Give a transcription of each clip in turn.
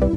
Good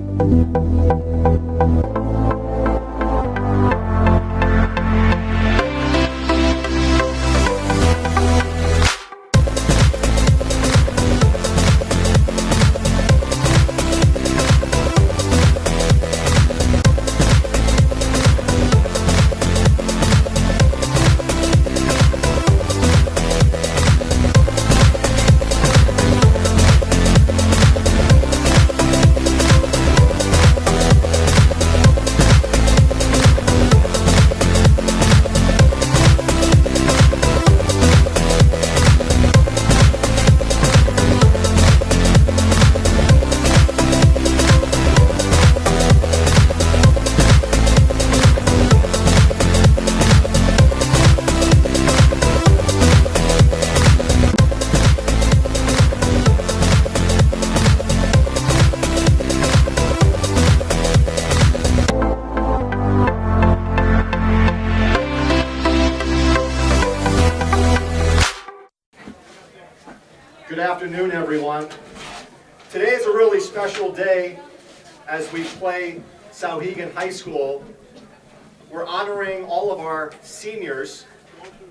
afternoon, everyone. Today is a really special day as we play Souhegan High School. We're honoring all of our seniors,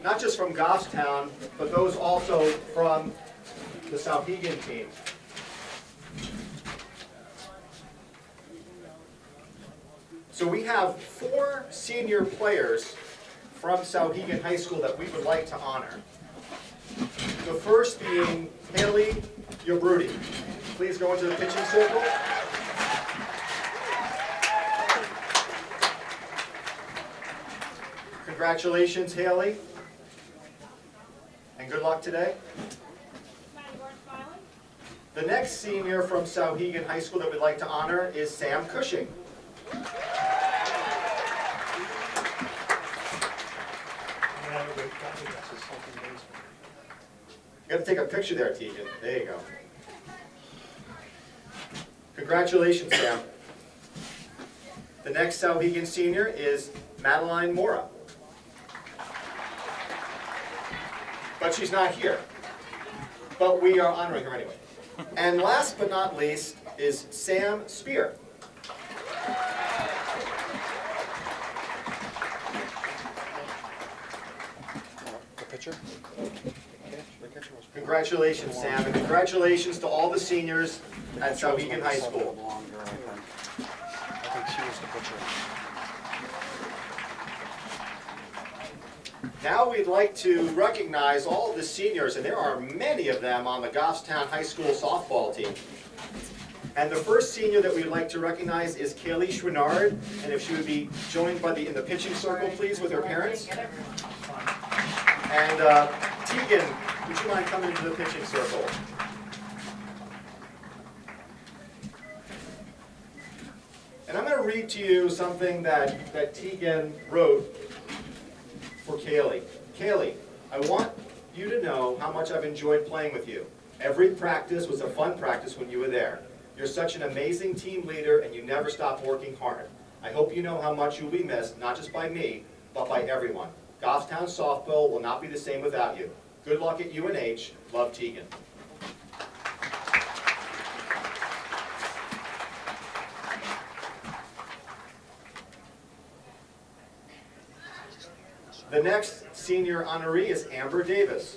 not just from Goffstown, but those also from the Souhegan team. So we have 4 senior players from Souhegan High School that we would like to honor. The first being Haley Yabrudi. Please go into the pitching circle. Congratulations, Haley. And good luck today. The next senior from Souhegan High School that we'd like to honor is Sam Cushing. You got to take a picture there, Tegan. There you go. Congratulations, Sam. The next Souhegan senior is Madeline Mora. But she's not here. But we are honoring her anyway. And last but not least is Sam Spear. The picture? Congratulations, Sam, and congratulations to all the seniors at Souhegan High School. I think she was the picture. Now we'd like to recognize all of the seniors, and there are many of them on the Goffstown High School softball team. And the first senior that we'd like to recognize is Kaylee Schwinnard, and if she would be joined by in the pitching circle, please, with her parents. And Tegan, would you mind coming into the pitching circle? And I'm going to read to you something that Tegan wrote for Kaylee. Kaylee, I want you to know how much I've enjoyed playing with you. Every practice was a fun practice when you were there. You're such an amazing team leader and you never stop working hard. I hope you know how much you'll be missed, not just by me, but by everyone. Goffstown softball will not be the same without you. Good luck at UNH. Love, Tegan. The next senior honoree is Amber Davis.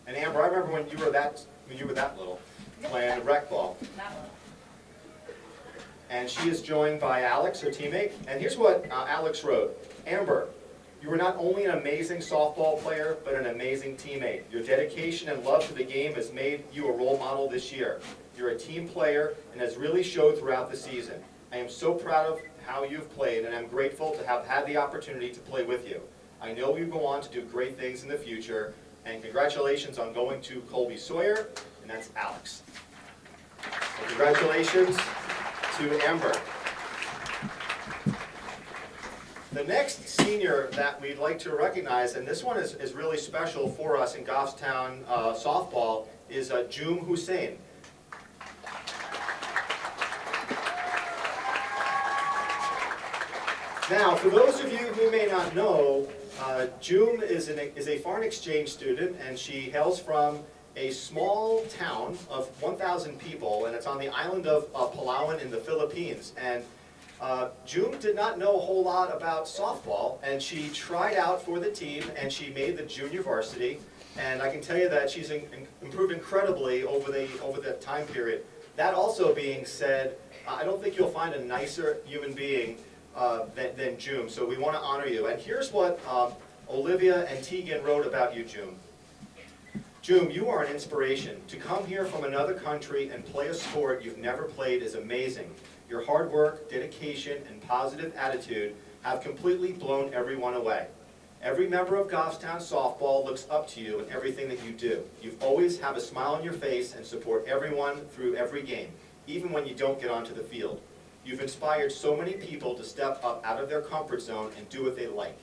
And Amber, I remember when you were that little, playing rec ball. And she is joined by Alex, her teammate. And here's what Alex wrote. Amber, you were not only an amazing softball player, but an amazing teammate. Your dedication and love for the game has made you a role model this year. You're a team player and has really showed throughout the season. I am so proud of how you've played, and I'm grateful to have had the opportunity to play with you. I know you go on to do great things in the future, and congratulations on going to Colby Sawyer, and that's Alex. So congratulations to Amber. The next senior that we'd like to recognize, and this one is really special for us in Goffstown softball, is Joom Hussein. Now, for those of you who may not know, June is a foreign exchange student, and she hails from a small town of 1,000 people, and it's on the island of Palawan in the Philippines. And June did not know a whole lot about softball, and she tried out for the team, and she made the junior varsity. And I can tell you that she's improved incredibly over the time period. That also being said, I don't think you'll find a nicer human being than June, so we want to honor you. And here's what Olivia and Tegan wrote about you, June. June, you are an inspiration. To come here from another country and play a sport you've never played is amazing. Your hard work, dedication, and positive attitude have completely blown everyone away. Every member of Goffstown softball looks up to you in everything that you do. You always have a smile on your face and support everyone through every game, even when you don't get onto the field. You've inspired so many people to step up out of their comfort zone and do what they like.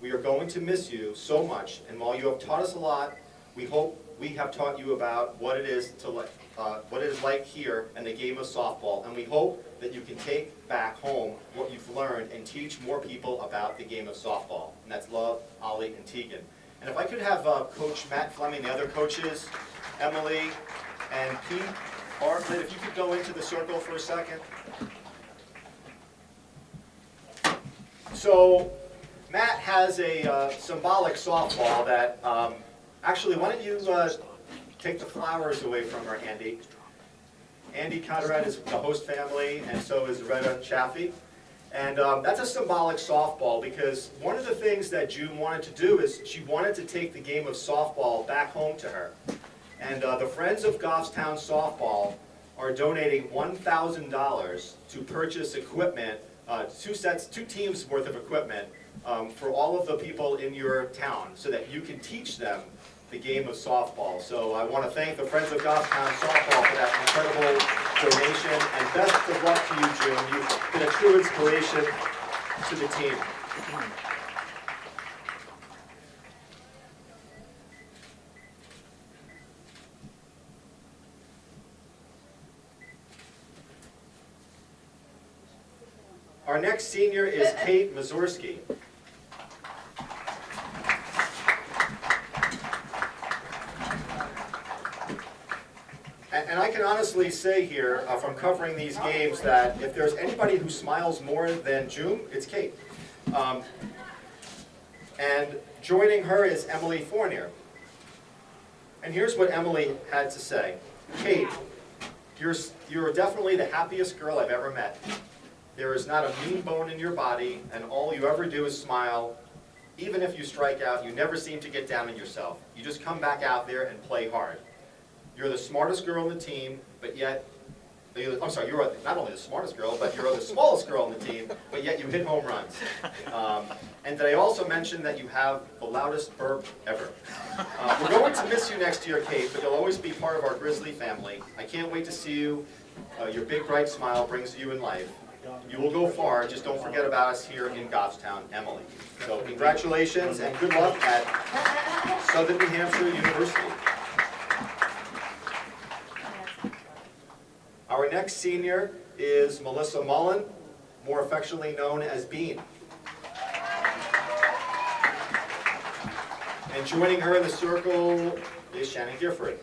We are going to miss you so much, and while you have taught us a lot, we hope we have taught you about what it is like here in the game of softball, and we hope that you can take back home what you've learned and teach more people about the game of softball. And that's Love, Ollie, and Tegan. And if I could have Coach Matt Fleming, the other coaches, Emily, and Pete Bartlett, if you could go into the circle for a second. So Matt has a symbolic softball that, actually, why don't you take the flowers away from her, Andy. Andy Conrad is the host family, and so is Retta Chaffee. And that's a symbolic softball because one of the things that June wanted to do is she wanted to take the game of softball back home to her. And the Friends of Goffstown Softball are donating $1,000 to purchase equipment, two teams worth of equipment for all of the people in your town so that you can teach them the game of softball. So I want to thank the Friends of Goffstown Softball for that incredible donation, and best of luck to you, June. You've been a true inspiration to the team. Our next senior is Kate Mazurski. And I can honestly say here, from covering these games, that if there's anybody who smiles more than June, it's Kate. And joining her is Emily Fournier. And here's what Emily had to say. Kate, you're definitely the happiest girl I've ever met. There is not a mean bone in your body, and all you ever do is smile. Even if you strike out, you never seem to get down on yourself. You just come back out there and play hard. You're the smartest girl on the team, but yet, I'm sorry, you're not only the smartest girl, but you're the smallest girl on the team, but yet you hit home runs. And did I also mention that you have the loudest burp ever? We're going to miss you next year, Kate, but you'll always be part of our Grizzly family. I can't wait to see you. Your big, bright smile brings you in life. You will go far, just don't forget about us here in Goffstown, Emily. So congratulations and good luck at Southern New Hampshire University. Our next senior is Melissa Mullen, more affectionately known as Bean. And joining her in the circle is Shannon Gifford.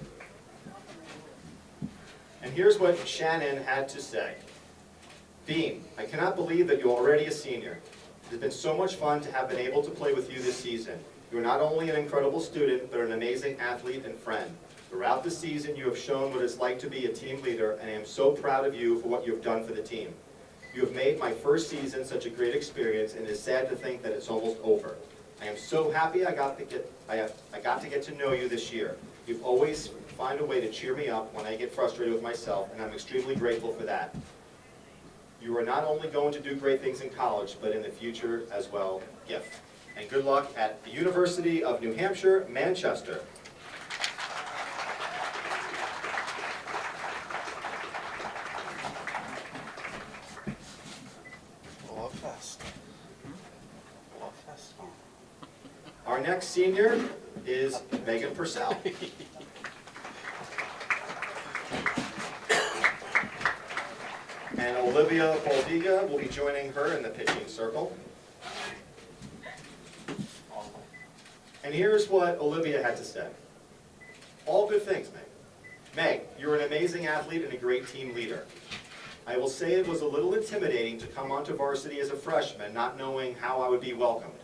And here's what Shannon had to say. Bean, I cannot believe that you're already a senior. It has been so much fun to have been able to play with you this season. You are not only an incredible student, but an amazing athlete and friend. Throughout the season, you have shown what it's like to be a team leader, and I am so proud of you for what you have done for the team. You have made my first season such a great experience, and it is sad to think that it's almost over. I am so happy I got to get to know you this year. You've always find a way to cheer me up when I get frustrated with myself, and I'm extremely grateful for that. You are not only going to do great things in college, but in the future as well, gift. And good luck at the University of New Hampshire, Manchester. Our next senior is Megan Purcell. And Olivia Baldiga will be joining her in the pitching circle. And here's what Olivia had to say. All good things, Meg. Meg, you're an amazing athlete and a great team leader. I will say it was a little intimidating to come onto varsity as a freshman, not knowing how I would be welcomed.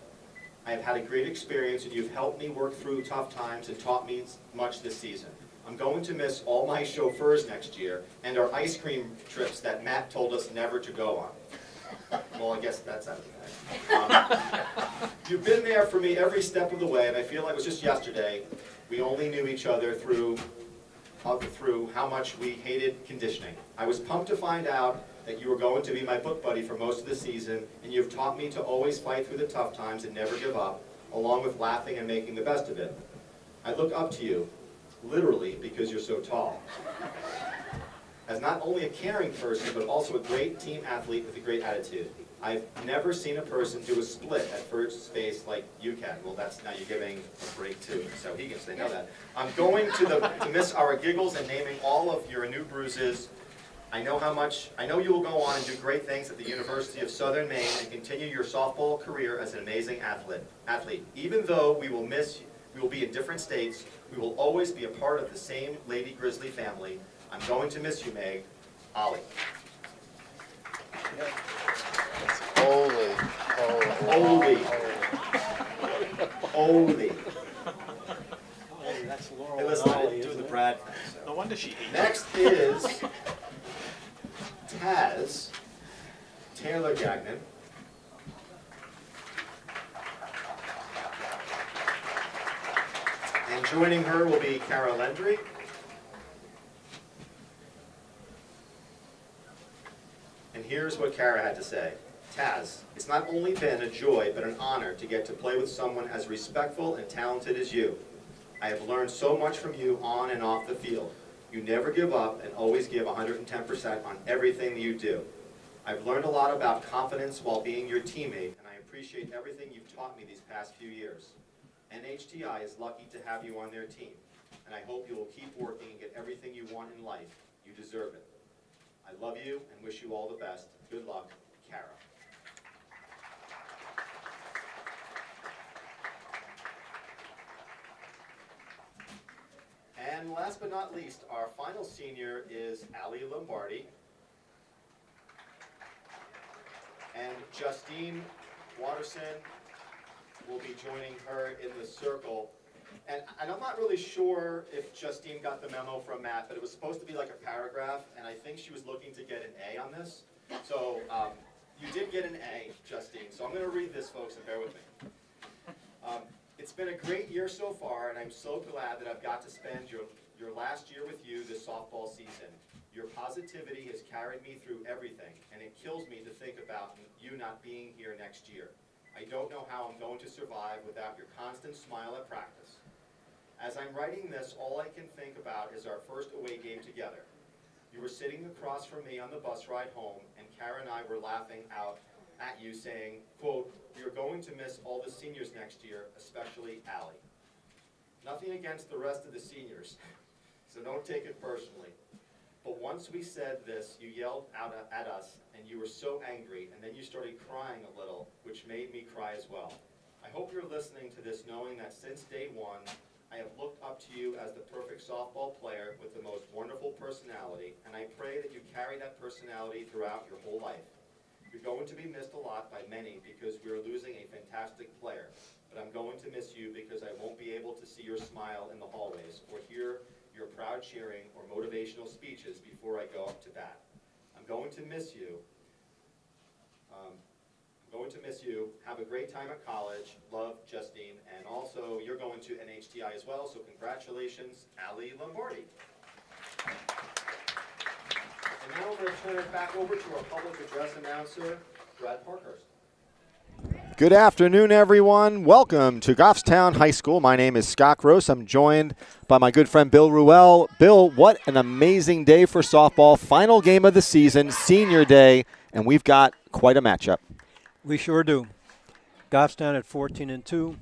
I have had a great experience and you've helped me work through tough times and taught me much this season. I'm going to miss all my chauffeurs next year and our ice cream trips that Matt told us never to go on. Well, I guess that's out of the bag. You've been there for me every step of the way, and I feel like it was just yesterday. We only knew each other through how much we hated conditioning. I was pumped to find out that you were going to be my book buddy for most of the season, and you've taught me to always fight through the tough times and never give up, along with laughing and making the best of it. I look up to you, literally, because you're so tall. As not only a caring person, but also a great team athlete with a great attitude. I've never seen a person do a split at first base like you can. Well, that's now you're giving a break to Souhegan, so they know that. I'm going to miss our giggles and naming all of your new bruises. I know you will go on and do great things at the University of Southern Maine and continue your softball career as an amazing athlete. Even though we will be in different states, we will always be a part of the same Lady Grizzly family. I'm going to miss you, Meg. Ollie. Holy. That's Laurel Hey, and listen, I Ollie, didn't do isn't the it? Brad thing. No wonder she hates it. Next is Taz Taylor Gagnon. And joining her will be Cara Landry. And here's what Cara had to say. Taz, it's not only been a joy, but an honor to get to play with someone as respectful and talented as you. I have learned so much from you on and off the field. You never give up and always give 110% on everything that you do. I've learned a lot about confidence while being your teammate, and I appreciate everything you've taught me these past few years. NHTI is lucky to have you on their team, and I hope you will keep working and get everything you want in life. You deserve it. I love you and wish you all the best. Good luck, Cara. And last but not least, our final senior is Allie Lombardi. And Justine Watterson will be joining her in the circle. And I'm not really sure if Justine got the memo from Matt, but it was supposed to be like a paragraph, and I think she was looking to get an A on this. So you did get an A, Justine. So I'm going to read this, folks, and bear with me. It's been a great year so far, and I'm so glad that I've got to spend your last year with you this softball season. Your positivity has carried me through everything, and it kills me to think about you not being here next year. I don't know how I'm going to survive without your constant smile at practice. As I'm writing this, all I can think about is our first away game together. You were sitting across from me on the bus ride home, and Cara and I were laughing out at you saying, quote, "We are going to miss all the seniors next year, especially Allie." Nothing against the rest of the seniors, so don't take it personally. But once we said this, you yelled out at us, and you were so angry, and then you started crying a little, which made me cry as well. I hope you're listening to this knowing that since day one, I have looked up to you as the perfect softball player with the most wonderful personality, and I pray that you carry that personality throughout your whole life. You're going to be missed a lot by many because we are losing a fantastic player, but I'm going to miss you because I won't be able to see your smile in the hallways or hear your proud cheering or motivational speeches before I go up to bat. I'm going to miss you. Have a great time at college. Love, Justine. And also, you're going to NHTI as well, so congratulations, Allie Lombardi. And now we're going to turn it back over to our public address announcer, Brad Parkhurst. Good afternoon, everyone. Welcome to Goffstown High School. My name is Scott Gross. I'm joined by my good friend Bill Ruel. Bill, what an amazing day for softball. Final game of the season, senior day, and we've got quite a matchup. We sure do. Goffstown at 14-2,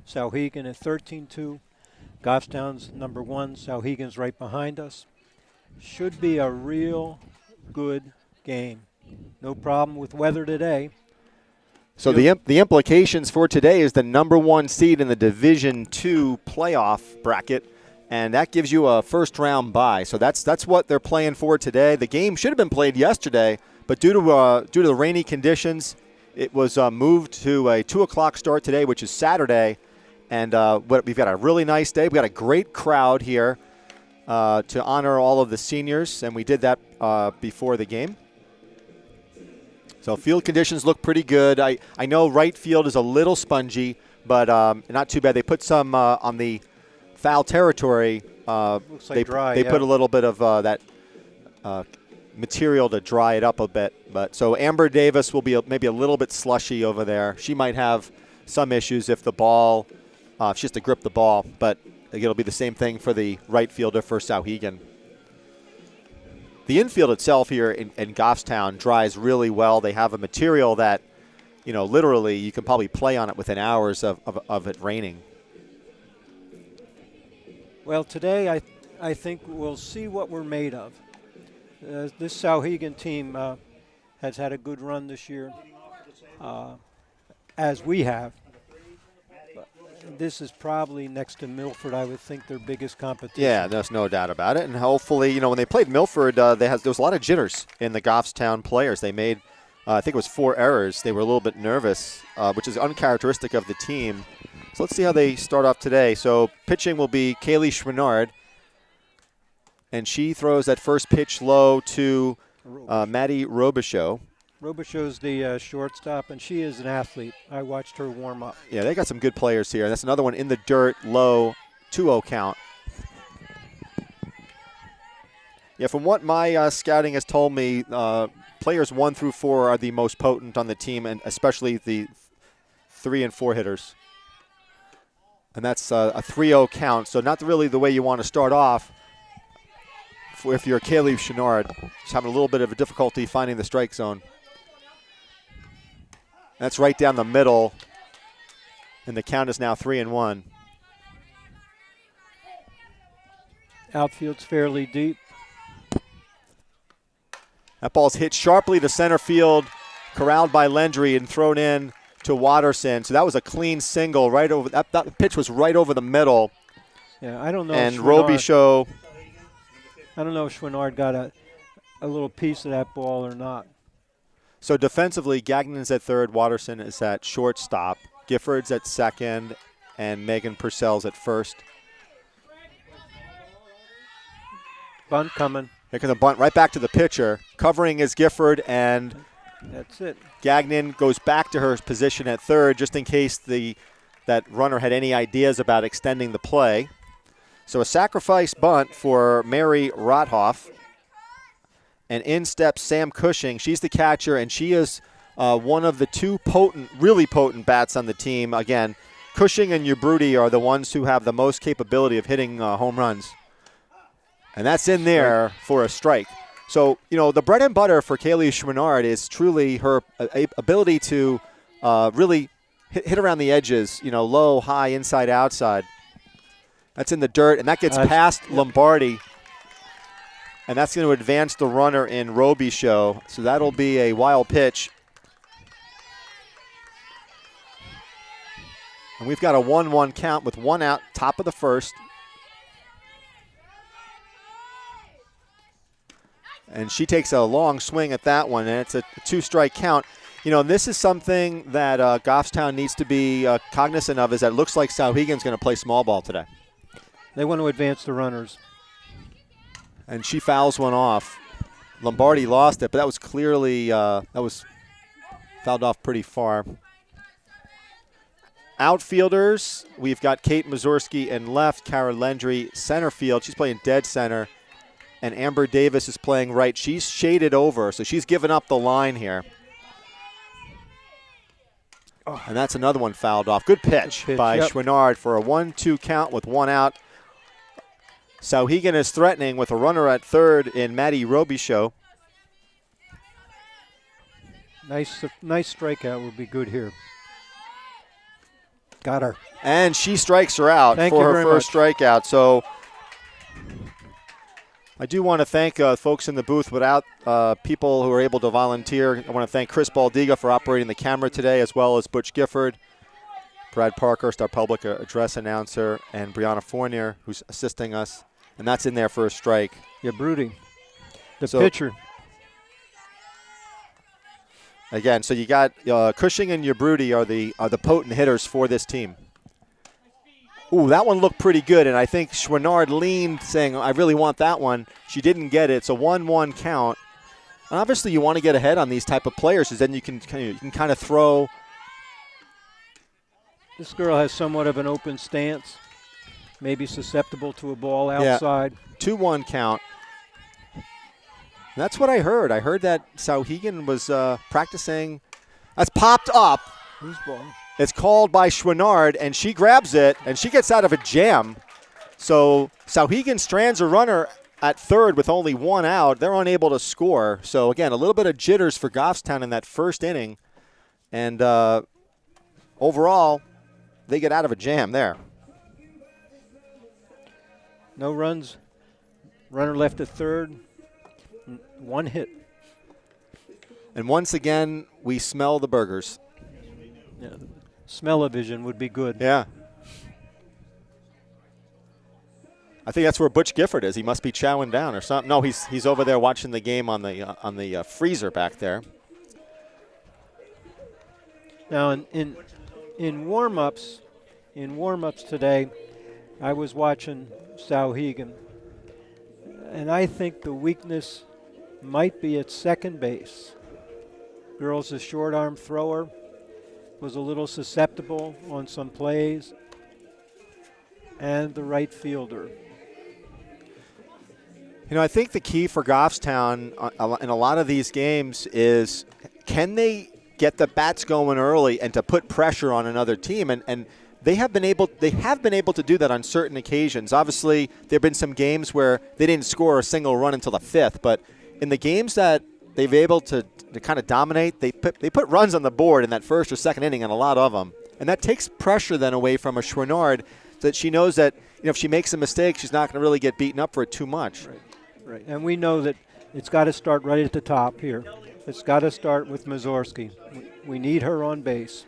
Souhegan at 13-2. Goffstown's number one, Souhegan's right behind us. Should be a real good game. No problem with weather today. So the implications for today is the number 1 seed in the Division II playoff bracket, and that gives you a first-round bye. So that's what they're playing for today. The game should have been played yesterday, but due to the rainy conditions, it was moved to a 2 o'clock start today, which is Saturday. And we've got a really nice day. We've got a great crowd here to honor all of the seniors, and we did that before the game. So field conditions look pretty good. I know right field is a little spongy, but not too bad. They put some on the foul territory. Looks like They put a little bit of that material to dry it up a bit. But so Amber Davis will be maybe a little bit slushy over there. She might have some issues if the ball, if she has to grip the ball. But it'll be the same thing for the right fielder for Souhegan. The infield itself here in Goffstown dries really well. They have a material that, literally you can probably play on it within hours of it raining. Well, today I think we'll see what we're made of. This Souhegan team has had a good run this year, as we have. This is probably next to Milford, I would think, their biggest competition. Yeah, there's no doubt about it. And hopefully, when they played Milford, there was a lot of jitters in the Goffstown players. They made, I think it was 4 errors. They were a little bit nervous, which is uncharacteristic of the team. So let's see how they start off today. So pitching will be Kaylee Schwinnard, and she throws that first pitch low to Maddie Robichaux. Robichaux's the shortstop, and she is an athlete. I watched her warm up. Yeah, they got some good players here. That's another one in the dirt, low, 2-0 count. Yeah, from what my scouting has told me, players 1 through 4 are the most potent on the team, and especially the 3 and 4 hitters. And that's a 3-0 count, so not really the way you want to start off if you're Kaylee Schwinnard. Just having a little bit of a difficulty finding the strike zone. That's right down the middle, and the count is now 3-1. Outfield's fairly deep. That ball's hit sharply to center field, corralled by Lendry and thrown in to Watterson. So that was a clean single right over. That pitch was right over the middle. Yeah, I don't know. And Robichaux. I don't know if Schwinnard got a little piece of that ball or not. So defensively, Gagnon's at third, Watterson is at shortstop, Gifford's at second, and Megan Purcell's at first. Bunt coming. Here comes the bunt right back to the pitcher. Covering is Gifford, and that's it. Gagnon goes back to her position at third just in case that runner had any ideas about extending the play. So a sacrifice bunt for Mary Rothoff. And in steps Sam Cushing. She's the catcher, and she is one of the 2 really potent bats on the team. Again, Cushing and Ubruti are the ones who have the most capability of hitting home runs. And that's in there for a strike. So, the bread and butter for Kaylee Schwinnard is truly her ability to really hit around the edges, low, high, inside, outside. That's in the dirt, and that gets past Lombardi. And that's going to advance the runner in Robichaux. So that'll be a wild pitch. And we've got a 1-1 count with 1 out, top of the first. And she takes a long swing at that one, and it's a 2-strike count. This is something that Goffstown needs to be cognizant of, is that it looks like Souhegan's going to play small ball today. They want to advance the runners. And she fouls one off. Lombardi lost it, but that was clearly that was fouled off pretty far. Outfielders, we've got Kate Mazurski in left, Kara Lendry center field. She's playing dead center. And Amber Davis is playing right. She's shaded over, so she's given up the line here. And that's another one fouled off. Good pitch by Schwinnard for a 1-2 count with 1 out. Souhegan is threatening with a runner at third in Maddie Robichaux. Nice strikeout would be good here. Got her. And she strikes her out for her first strikeout. So I do want to thank folks in the booth. Without people who are able to volunteer, I want to thank Chris Baldiga for operating the camera today, as well as Butch Gifford, Brad Parkhurst, our public address announcer, and Brianna Fournier, who's assisting us. And that's in there for a strike. Yeah, Broody, the So- pitcher. Again, so you got Cushing and Broody are the potent hitters for this team. Ooh, that one looked pretty good, and I think Schwinnard leaned, saying, I really want that one. She didn't get it. It's a 1-1 count. And obviously, you want to get ahead on these type of players, because then you can kind of throw. This girl has somewhat of an open stance, maybe susceptible to a ball outside. 2-1 count. That's what I heard. I heard that Souhegan was practicing. That's popped up. Who's ball? It's called by Schwinnard, and she grabs it, and she gets out of a jam. So Souhegan strands a runner at third with only one out. They're unable to score. So, again, a little bit of jitters for Goffstown in that first inning. And overall, they get out of a jam there. No runs. Runner left at third. One hit. And once again, we smell the burgers. Yeah, the smell-o-vision would be good. Yeah. I think that's where Butch Gifford is. He must be chowing down or something. No, he's over there watching the game on the freezer back there. Now, in warm-ups today, I was watching Souhegan, and I think the weakness might be at second base. Girl's a short arm thrower, was a little susceptible on some plays, and the right fielder. You know, I think the key for Goffstown in a lot of these games is, can they get the bats going early and to put pressure on another team? And they have been able to do that on certain occasions. Obviously, there have been some games where they didn't score a single run until the fifth, but in the games that they've been able to kind of dominate, they put runs on the board in that first or second inning, and a lot of them. And that takes pressure then away from a Schwinnard, so that she knows that, you know, if she makes a mistake, she's not going to really get beaten up for it too much. Right. And we know that it's got to start right at the top here. It's got to start with Mazurski. We need her on base.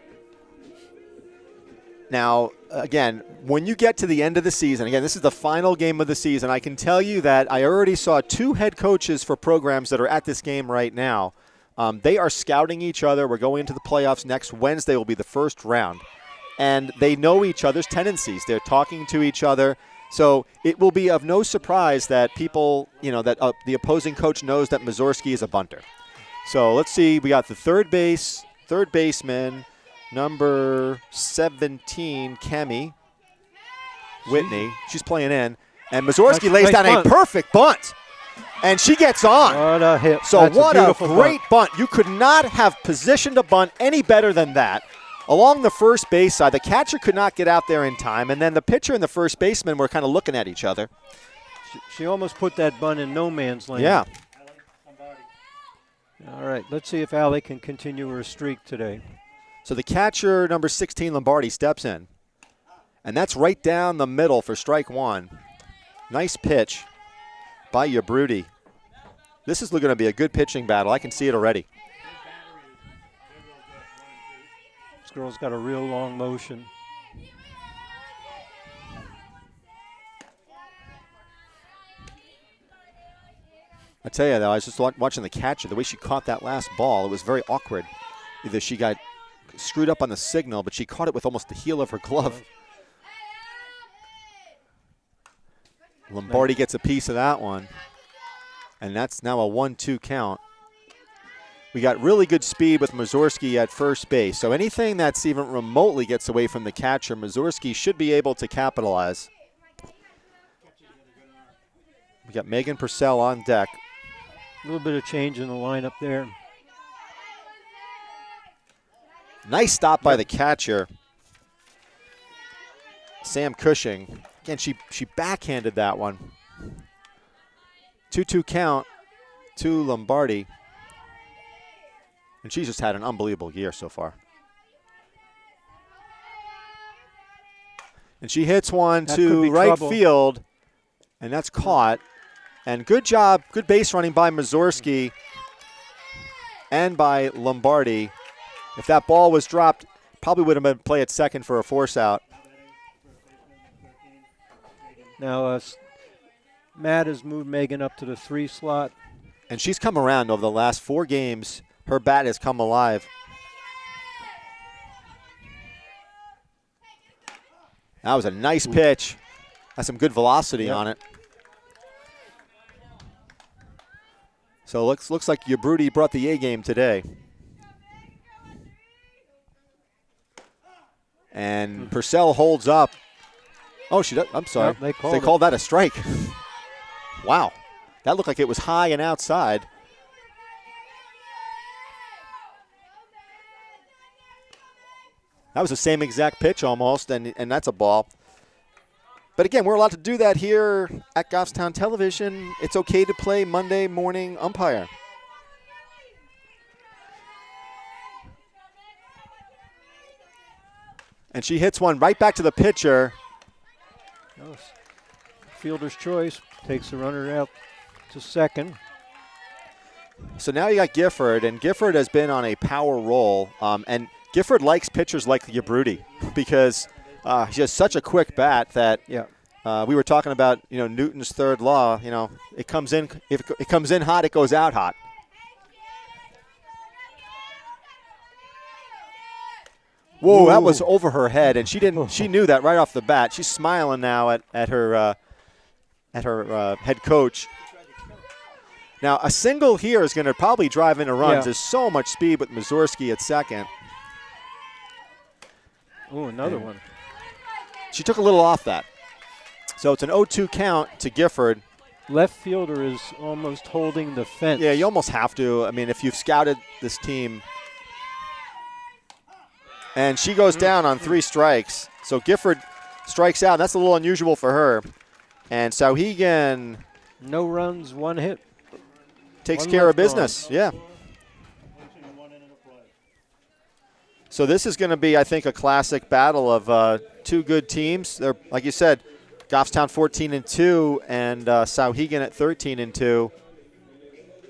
Now, again, when you get to the end of the season, again, this is the final game of the season, I can tell you that I already saw 2 head coaches for programs that are at this game right now. They are scouting each other. We're going into the playoffs. Next Wednesday will be the first round. And they know each other's tendencies. They're talking to each other. So it will be of no surprise that people, you know, that the opposing coach knows that Mazurski is a bunter. So let's see. We got the third baseman, number 17, Kemi Whitney. She's playing in. And Mazurski lays down a perfect bunt. And she gets on. What a hit. So That's what a beautiful great bunt. You could not have positioned a bunt any better than that. Along the first base side, the catcher could not get out there in time, and then the pitcher and the first baseman were kind of looking at each other. She almost put that bunt in no man's land. Yeah. All right, let's see if Allie can continue her streak today. So the catcher, number 16, Lombardi, steps in. And that's right down the middle for strike one. Nice pitch by Broody. This is going to be a good pitching battle. I can see it already. This girl's got a real long motion. I tell you, though, I was just watching the catcher. The way she caught that last ball, it was very awkward. Either she got screwed up on the signal, but she caught it with almost the heel of her glove. Lombardi gets a piece of that one. And that's now a 1-2 count. We got really good speed with Mazurski at first base. So anything that's even remotely gets away from the catcher, Mazurski should be able to capitalize. We got Megan Purcell on deck. A little bit of change in the lineup there. Nice stop by the catcher. Sam Cushing. Again, she backhanded that one. 2-2 count to Lombardi. And she's just had an unbelievable year so far. And she hits one to right field, and that's caught. And good job, good base running by Mazurski and by Lombardi. If that ball was dropped, probably would have been play at second for a force out. Now, Matt has moved Megan up to the 3 slot. And she's come around over the last 4 games. Her bat has come alive. That was a nice pitch. Has some good velocity on it. So looks like Yabrudi brought the A game today. And Purcell holds up. Oh, she does. I'm sorry. Yep, they They called that a strike. Wow. That looked like it was high and outside. That was the same exact pitch almost, and that's a ball. But again, we're allowed to do that here at Goffstown Television. It's okay to play Monday morning umpire. And she hits one right back to the pitcher. Fielder's choice takes the runner out to second. So now you got Gifford, and Gifford has been on a power roll. And Gifford likes pitchers like Yabrudi because he has such a quick bat that we were talking about, Newton's third law. It comes in, if it comes in hot, it goes out hot. Whoa, that was over her head, and she didn't. She knew that right off the bat. She's smiling now at her head coach. Now, a single here is going to probably drive into runs. There's so much speed with Mazurski at second. Oh, another one. She took a little off that. So it's an 0-2 count to Gifford. Left fielder is almost holding the fence. Yeah, you almost have to. I mean, if you've scouted this team. And she goes down on 3 strikes. So Gifford strikes out. That's a little unusual for her. And Souhegan. No runs, 1 hit. Takes care of business. Yeah. So this is going to be, I think, a classic battle of 2 good teams. They're, like you said, Goffstown 14-2 and Souhegan at 13-2.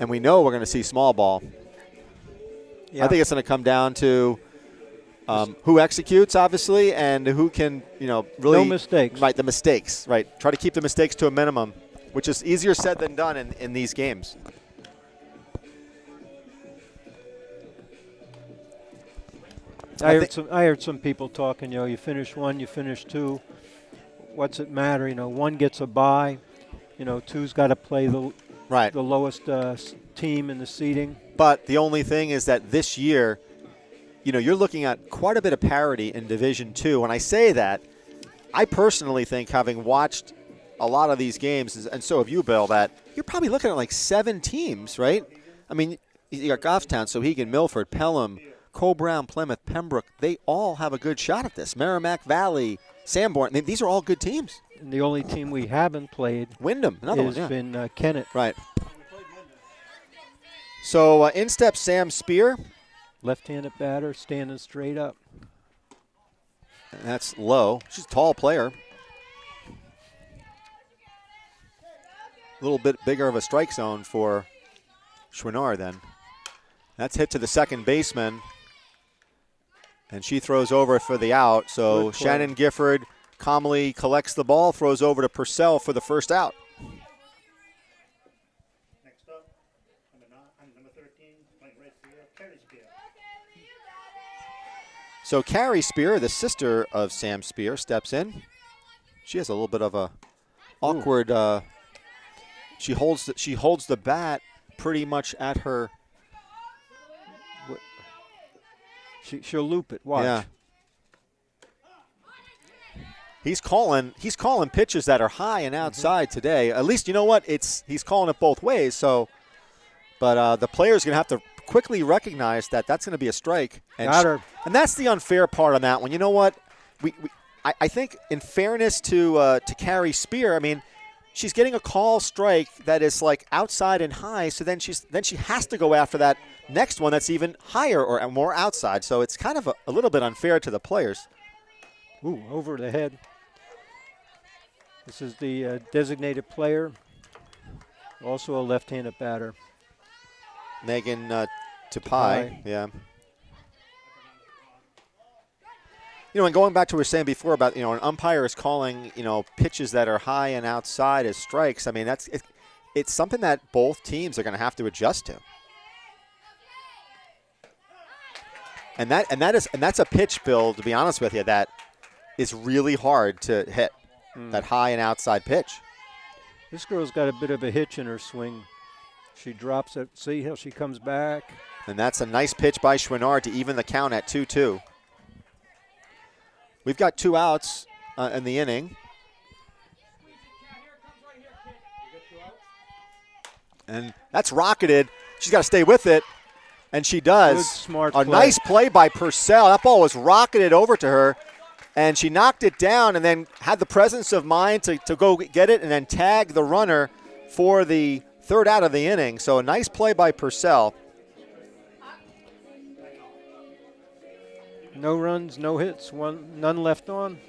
And we know we're going to see small ball. Yeah. I think it's going to come down to who executes, obviously, and who can, really. No mistakes. Right, the mistakes. Right. Try to keep the mistakes to a minimum, which is easier said than done in these games. I heard some people talking, you finish 1, you finish 2. What's it matter? 1 gets a bye. 2's got to play the lowest team in the seeding. But the only thing is that this year, you're looking at quite a bit of parity in Division II. When I say that, I personally think, having watched a lot of these games, and so have you, Bill, that you're probably looking at like 7 teams, right? I mean, you got Goffstown, Souhegan, Milford, Pelham, Co-Brown, Plymouth, Pembroke. They all have a good shot at this. Merrimack Valley, Sanborn. I mean, these are all good teams. And the only team we haven't played Wyndham, another one, has been Kennett. Right. So in steps Sam Spear. Left-handed batter, standing straight up. And that's low. She's a tall player. A little bit bigger of a strike zone for Chouinard then. That's hit to the second baseman. And she throws over for the out. So Shannon Gifford calmly collects the ball, throws over to Purcell for the first out. Next up, number 13, playing right field, Carrie Spear. So Carrie Spear, the sister of Sam Spear, steps in. She has a little bit of a awkward. She holds the bat pretty much at her. She'll loop it. Watch. Yeah. He's calling pitches that are high and outside today. At least you know what? He's calling it both ways. So, but the player's going to have to quickly recognize that that's going to be a strike. And Got her. And that's the unfair part on that one. You know what? I think in fairness to Carrie Spear, I mean, she's getting a call strike that is like outside and high. So then she has to go after that next one that's even higher or more outside. So it's kind of a little bit unfair to the players. Ooh, over the head. This is the designated player. Also a left-handed batter. Megan Tupai, Tupai. yeah. You know, and going back to what we were saying before about, you know, an umpire is calling, you know, pitches that are high and outside as strikes. I mean, it's something that both teams are going to have to adjust to. And that's a pitch, Bill, to be honest with you, that is really hard to hit. That high and outside pitch. This girl's got a bit of a hitch in her swing. She drops it. See how she comes back? And that's a nice pitch by Chouinard to even the count at 2-2. We've got 2 outs in the inning. And that's rocketed. She's got to stay with it. And she does. Good, smart a play. nice play by Purcell. That ball was rocketed over to her. And she knocked it down and then had the presence of mind to go get it and then tag the runner for the 3rd out of the inning. So a nice play by Purcell. No runs, no hits, none left on.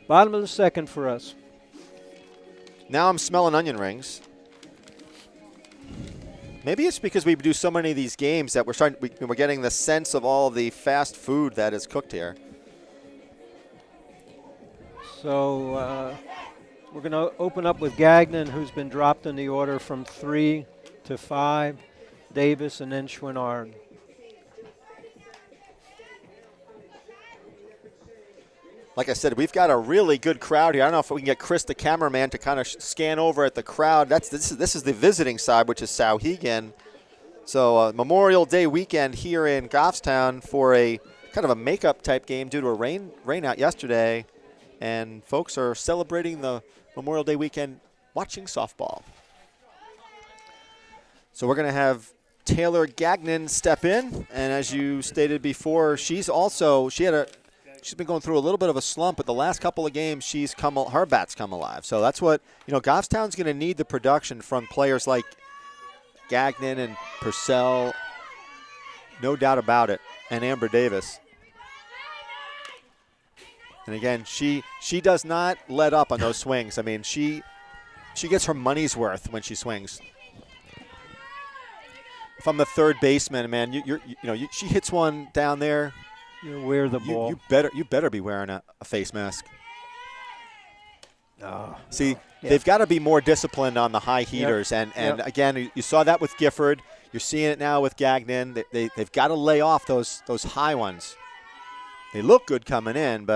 Bottom of the 2nd for us. Now I'm smelling onion rings. Maybe it's because we do so many of these games that we're getting the sense of all of the fast food that is cooked here. So we're going to open up with Gagnon, who's been dropped in the order from 3 to 5, Davis, and then Chouinard. Like I said, we've got a really good crowd here. I don't know if we can get Chris, the cameraman, to kind of scan over at the crowd. This is the visiting side, which is Souhegan. So Memorial Day weekend here in Goffstown for a kind of a makeup type game due to a rain out yesterday. And folks are celebrating the Memorial Day weekend watching softball. So we're going to have Taylor Gagnon step in. And as you stated before, she's been going through a little bit of a slump, but the last couple of games her bat's come alive. So that's what, you know, Goffstown's going to need the production from players like Gagnon and Purcell, no doubt about it, and Amber Davis. And again, she does not let up on those swings. I mean, she gets her money's worth when she swings. If I'm the third baseman, man, she hits one down there. You're aware of the ball. You better be wearing a face mask. They've got to be more disciplined on the high heaters. Yep. And again, you saw that with Gifford. You're seeing it now with Gagnon. They've got to lay off those high ones. They look good coming in,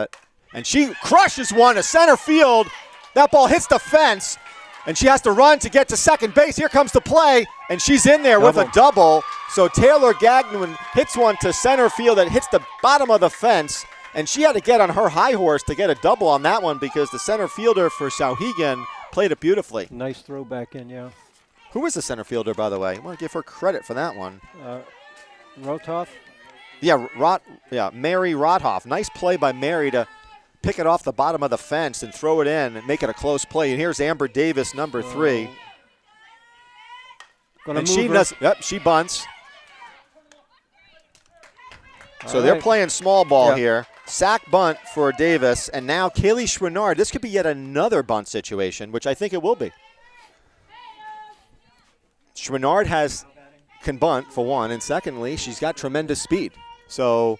and she crushes one to center field. That ball hits the fence, and she has to run to get to second base. Here comes the play, and she's in there with a double. So Taylor Gagnon hits one to center field that hits the bottom of the fence, and she had to get on her high horse to get a double on that one because the center fielder for Souhegan played it beautifully. Nice throw back in, yeah. Who was the center fielder, by the way? I want to give her credit for that one. Rotoff? Yeah, Mary Rothoff. Nice play by Mary to pick it off the bottom of the fence and throw it in and make it a close play. And here's Amber Davis, number 3. And she bunts. So they're playing small ball here. Sack bunt for Davis. And now Kaylee Chouinard. This could be yet another bunt situation, which I think it will be. Chouinard can bunt, for one. And secondly, she's got tremendous speed. So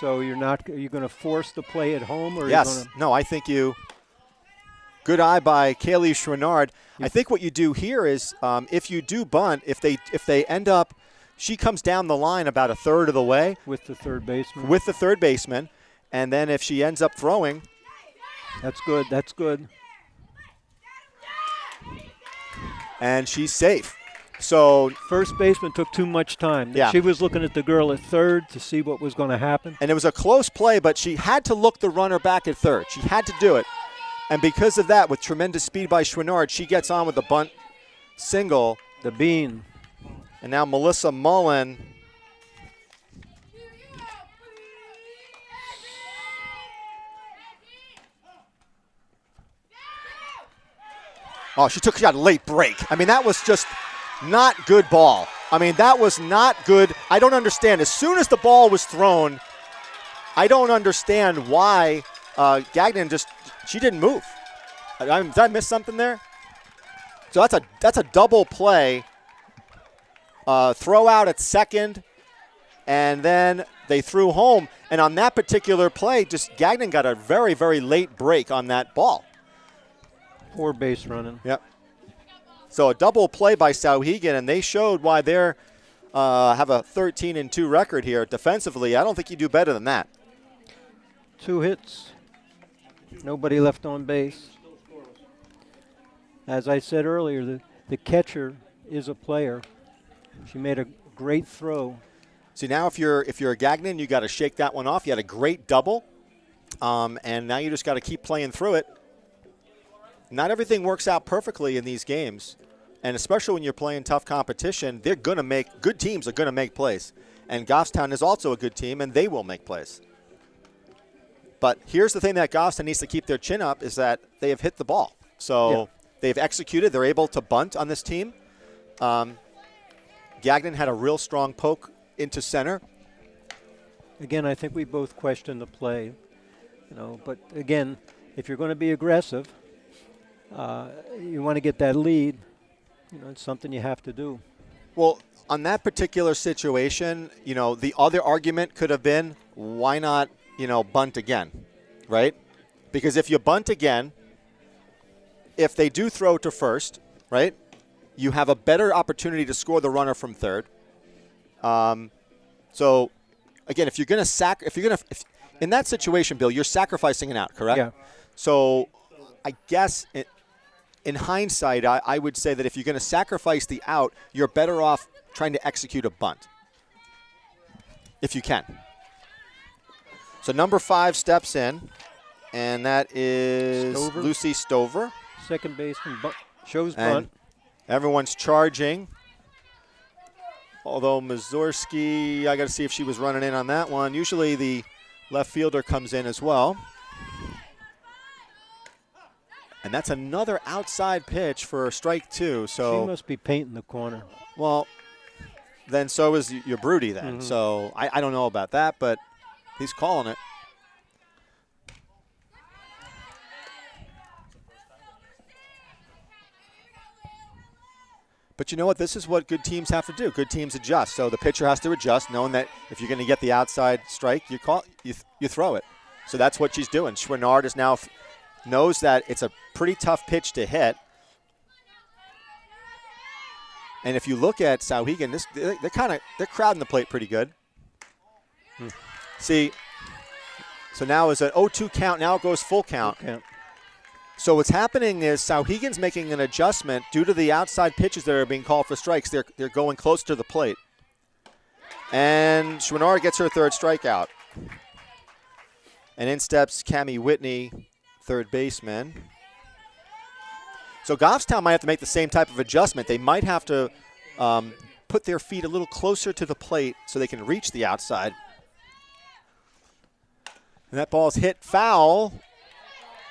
you're going to force the play at home? Or yes. No, I think good eye by Kaylee Chouinard. I think what you do here is if you do bunt, if they end up, she comes down the line about a third of the way. With the third baseman. With the third baseman. And then if she ends up throwing. That's good. That's good. And she's safe. So first baseman took too much time. Yeah. She was looking at the girl at third to see what was going to happen. And it was a close play, but she had to look the runner back at third. She had to do it. And because of that, with tremendous speed by Chouinard, she gets on with the bunt single. The bean. And now Melissa Mullen. Oh, she got a late break. I mean, that was just not good ball. I mean, that was not good. I don't understand. As soon as the ball was thrown, I don't understand why Gagnon she didn't move. Did I miss something there? So that's a double play. Throw out at second, and then they threw home. And on that particular play, just Gagnon got a very, very late break on that ball. Poor base running. Yep. So a double play by Souhegan, and they showed why they're have a 13-2 record here defensively. I don't think you do better than that. 2 hits, nobody left on base. As I said earlier, the catcher is a player. She made a great throw. See, now if you're a Gagnon, you got to shake that one off. You had a great double, and now you just got to keep playing through it. Not everything works out perfectly in these games, and especially when you're playing tough competition, good teams are going to make plays. And Goffstown is also a good team, and they will make plays. But here's the thing that Goffstown needs to keep their chin up is that they have hit the ball. So they've executed. They're able to bunt on this team. Gagnon had a real strong poke into center. Again, I think we both question the play, but again, if you're going to be aggressive, you want to get that lead, it's something you have to do. Well, on that particular situation, the other argument could have been, why not, bunt again, right? Because if you bunt again, if they do throw to first, right, you have a better opportunity to score the runner from third. So, again, if you're going to in that situation, Bill, you're sacrificing an out, correct? Yeah. So, I guess in hindsight, I would say that if you're going to sacrifice the out, you're better off trying to execute a bunt, if you can. So number 5 steps in, and that is Stover. Lucy Stover. Second baseman shows And bunt. everyone's charging. Although Mazurski, I got to see if she was running in on that one. Usually the left fielder comes in as well. And that's another outside pitch for strike 2. So She must be painting the corner. well, then so is your Broody then. So I don't know about that, but he's calling it. But you know what? This is what good teams have to do. Good teams adjust. So the pitcher has to adjust, knowing that if you're going to get the outside strike, you throw it. So that's what she's doing. Chouinard is now knows that it's a pretty tough pitch to hit. And if you look at Souhegan, they're crowding the plate pretty good. See, so now is an 0-2 count. Now it goes full count. So what's happening is Souhegan's making an adjustment due to the outside pitches that are being called for strikes. They're going close to the plate. And Chouinard gets her third strikeout. And in steps Cammie Whitney, third baseman. So Goffstown might have to make the same type of adjustment. They might have to put their feet a little closer to the plate so they can reach the outside. And that ball's hit foul.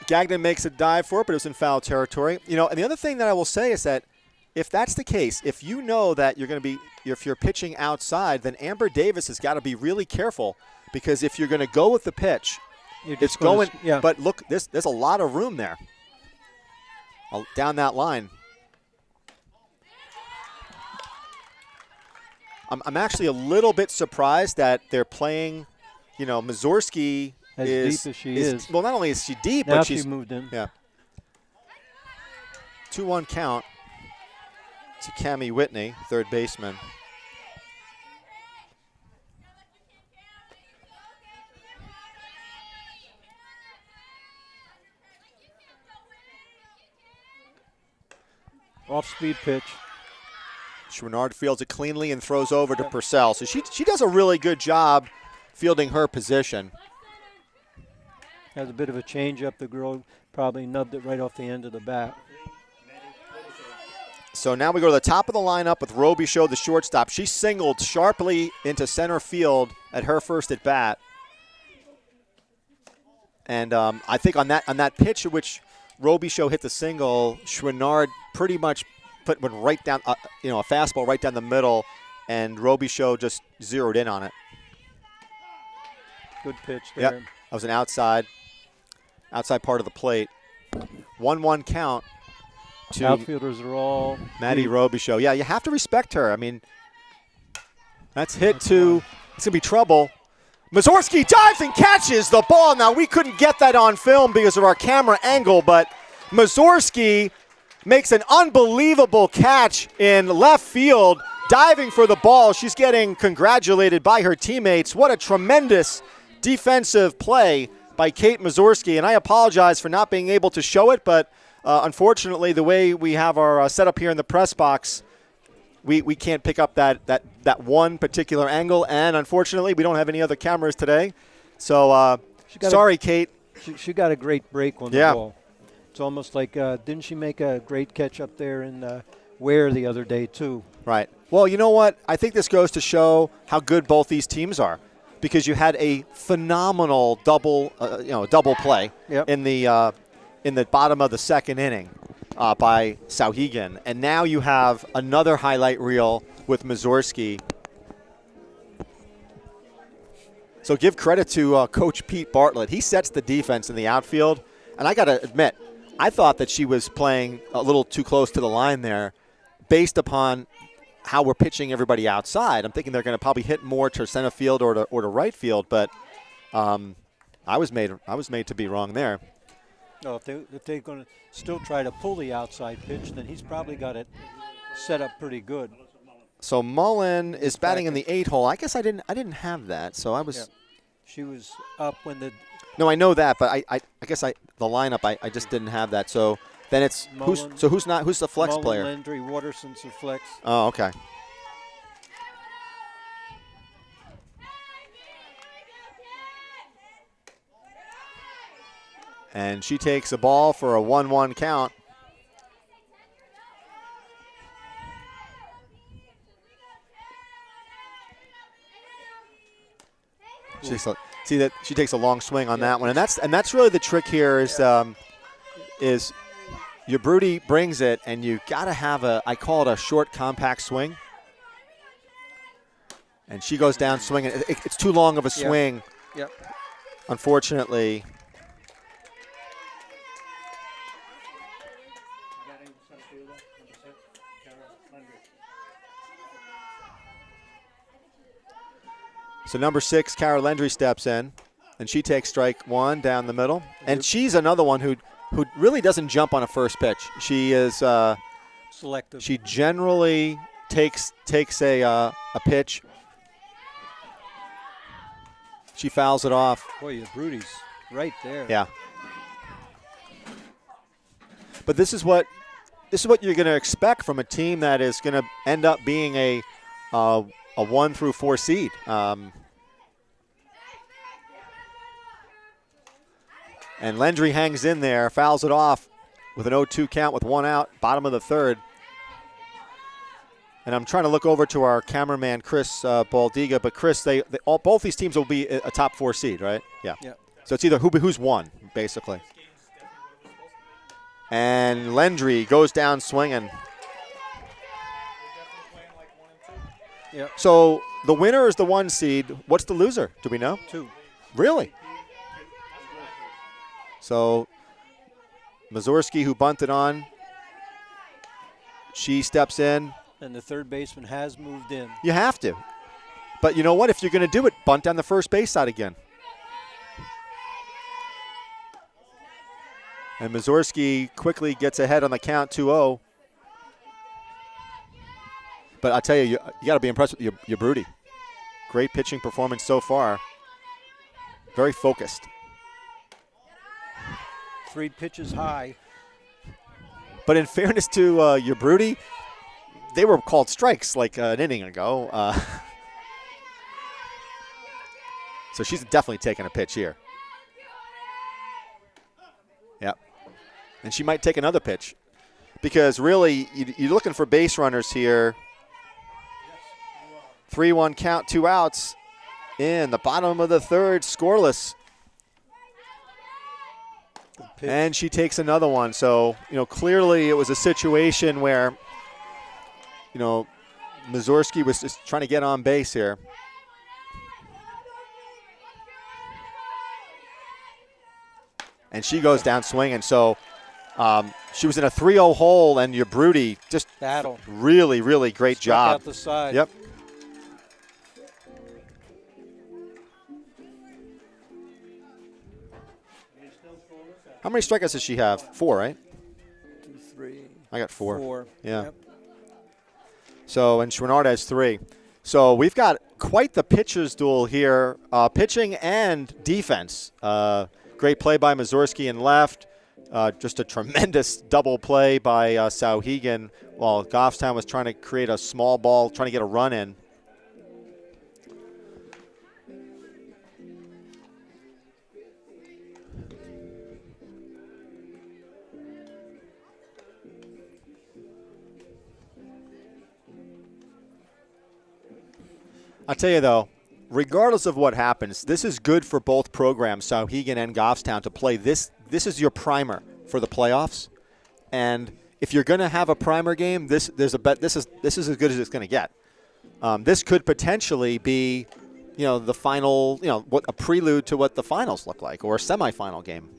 Gagnon makes a dive for it, but it was in foul territory. And the other thing that I will say is that if that's the case, if you know that if you're pitching outside, then Amber Davis has got to be really careful, because if you're going to go with the pitch, it's going. But look, there's a lot of room there down that line. I'm actually a little bit surprised that they're playing. Mazurski As deep as she is. Well, not only is she deep, Now but she she's moved in. Yeah. 2-1 count to Cammie Whitney, third baseman. Off-speed pitch. Chouinard fields it cleanly and throws over to Purcell. So she does a really good job fielding her position. Has a bit of a change-up. The girl probably nubbed it right off the end of the bat. So now we go to the top of the lineup with Robichaud, the shortstop. She singled sharply into center field at her first at bat. And I think on that pitch at which Robichaud hit the single, Chouinard pretty much went right down, a fastball right down the middle, and Robichaud just zeroed in on it. Good pitch there. Yep, that was an outside part of the plate. 1-1 count. to Outfielders are all Maddie deep. Robichaud. Yeah, you have to respect her. I mean, that's hit to, it's going to be trouble. Mazurski dives and catches the ball. Now, we couldn't get that on film because of our camera angle, but Mazurski makes an unbelievable catch in left field, diving for the ball. She's getting congratulated by her teammates. What a tremendous defensive play by Kate Mazurski, and I apologize for not being able to show it, but unfortunately, the way we have our setup here in the press box, we can't pick up that one particular angle, and unfortunately, we don't have any other cameras today. So, sorry, Kate. She got a great break on the Yeah. ball. It's almost like, didn't she make a great catch up there in Ware the other day, too? Right. Well, you know what? I think this goes to show how good both these teams are, because you had a phenomenal double play Yep. in the bottom of the second inning by Souhegan, and now you have another highlight reel with Mazurski. So give credit to Coach Pete Bartlett. He sets the defense in the outfield, and I got to admit, I thought that she was playing a little too close to the line there based upon how we're pitching everybody outside. I'm thinking they're going to probably hit more to center field or to right field, but I was made to be wrong there. No, if they're going to still try to pull the outside pitch, then he's probably got it set up pretty good. So Mullen is batting in the 8 hole. I guess I didn't have that, so I was. Yeah. She was up when the No, I know that, but I guess the lineup I just didn't have that. So then it's Mullen, who's the flex Mullen, player? Landry, Waterson's the flex. Oh, okay. And she takes a ball for a 1-1 count. She takes a long swing on that one, and that's really the trick here is your Broody brings it, and you got to have I call it a short, compact swing. And she goes down swinging. It's too long of a swing. Yep. Unfortunately. Batting center fielder, number 6, Kara Landry. So number 6, Kara Landry steps in, and she takes strike 1 down the middle. And she's another one who really doesn't jump on a first pitch. She is Selective. She generally takes a pitch. She fouls it off. Boy, your Broody's right there. Yeah. But this is what you're going to expect from a team that is going to end up being a 1 through 4 seed. And Landry hangs in there, fouls it off with an 0-2 count with 1 out, bottom of the 3rd. And I'm trying to look over to our cameraman, Chris Baldiga. But Chris, both these teams will be a top 4 seed, right? Yeah. Yep. So it's either who's won, basically. And Landry goes down swinging. Yep. So the winner is the 1 seed. What's the loser? Do we know? 2. Really? So Mazurski, who bunted on, she steps in. And the third baseman has moved in. You have to. But you know what? If you're going to do it, bunt down the first base side again. And Mazurski quickly gets ahead on the count 2-0. But I tell you got to be impressed with your Broody. Great pitching performance so far. Very focused. 3 pitches high. But in fairness to your Broody, they were called strikes like an inning ago. So she's definitely taking a pitch here. Yep. And she might take another pitch. Because really, you're looking for base runners here. 3-1 count, 2 outs. In the bottom of the 3rd, scoreless. And she takes another one. So, clearly it was a situation where, Mazurski was just trying to get on base here. And she goes down swinging. So She was in a 3-0 hole, and your Broody just Battle. really, really great Struck job. out the side. Yep. How many strikeouts does she have? 4, right? 2, 3. I got 4. 4. Yeah. Yep. So, and Schwannard has 3. So we've got quite the pitcher's duel here, pitching and defense. Great play by Mazurski in left. Just a tremendous double play by Souhegan while Goffstown was trying to create a small ball, trying to get a run in. I'll tell you, though, regardless of what happens, this is good for both programs, Souhegan and Goffstown, to play this. This is your primer for the playoffs. And if you're going to have a primer game, this is as good as it's going to get. This could potentially be, the final, what a prelude to what the finals look like, or a semifinal game.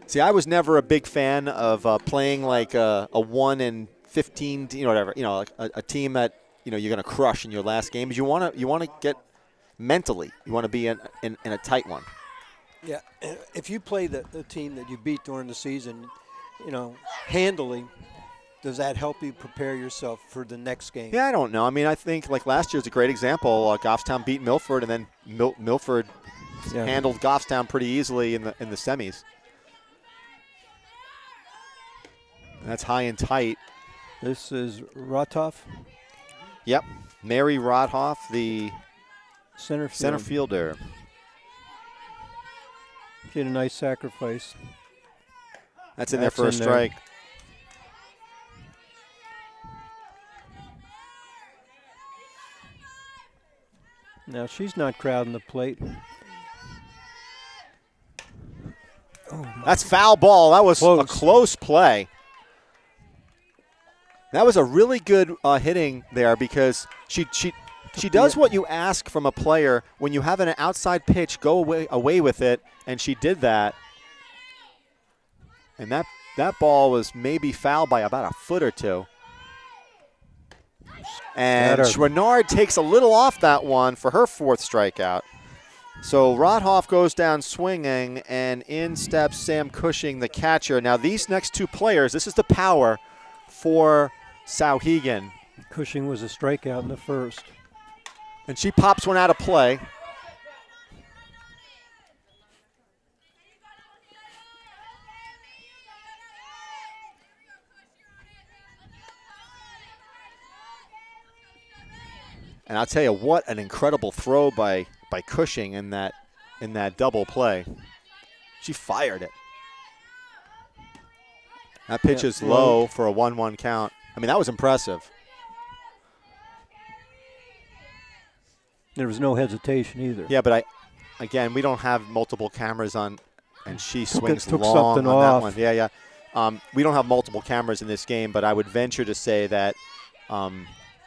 See, I was never a big fan of playing like a 1-15, whatever, like a team that you're going to crush in your last game. You want to get mentally, you want to be in a tight one. Yeah, if you play the team that you beat during the season, handily, does that help you prepare yourself for the next game? Yeah, I don't know. I mean, I think like last year's a great example. Goffstown beat Milford, and then Milford handled Goffstown pretty easily in the semis. That's high and tight. This is Rothoff, Yep, Mary Rothoff, the center fielder. She had a nice sacrifice. That's in there for a strike. Now she's not crowding the plate. That's foul ball. That was Close. a close play. That was a really good hitting there because she does what you ask from a player when you have an outside pitch, go away with it, and she did that. And that ball was maybe fouled by about a foot or two. And Schwannard takes a little off that one for her 4th strikeout. So Rothoff goes down swinging, and in steps Sam Cushing, the catcher. Now these next 2 players, this is the power for Souhegan. Cushing was a strikeout in the first. And she pops one out of play. And I'll tell you what, an incredible throw by Cushing in that double play. She fired it. That pitch is low for a 1-1 count. I mean, that was impressive. There was no hesitation either. Yeah, but again, we don't have multiple cameras on, and she swings took long something on off. that one. Yeah. We don't have multiple cameras in this game, but I would venture to say that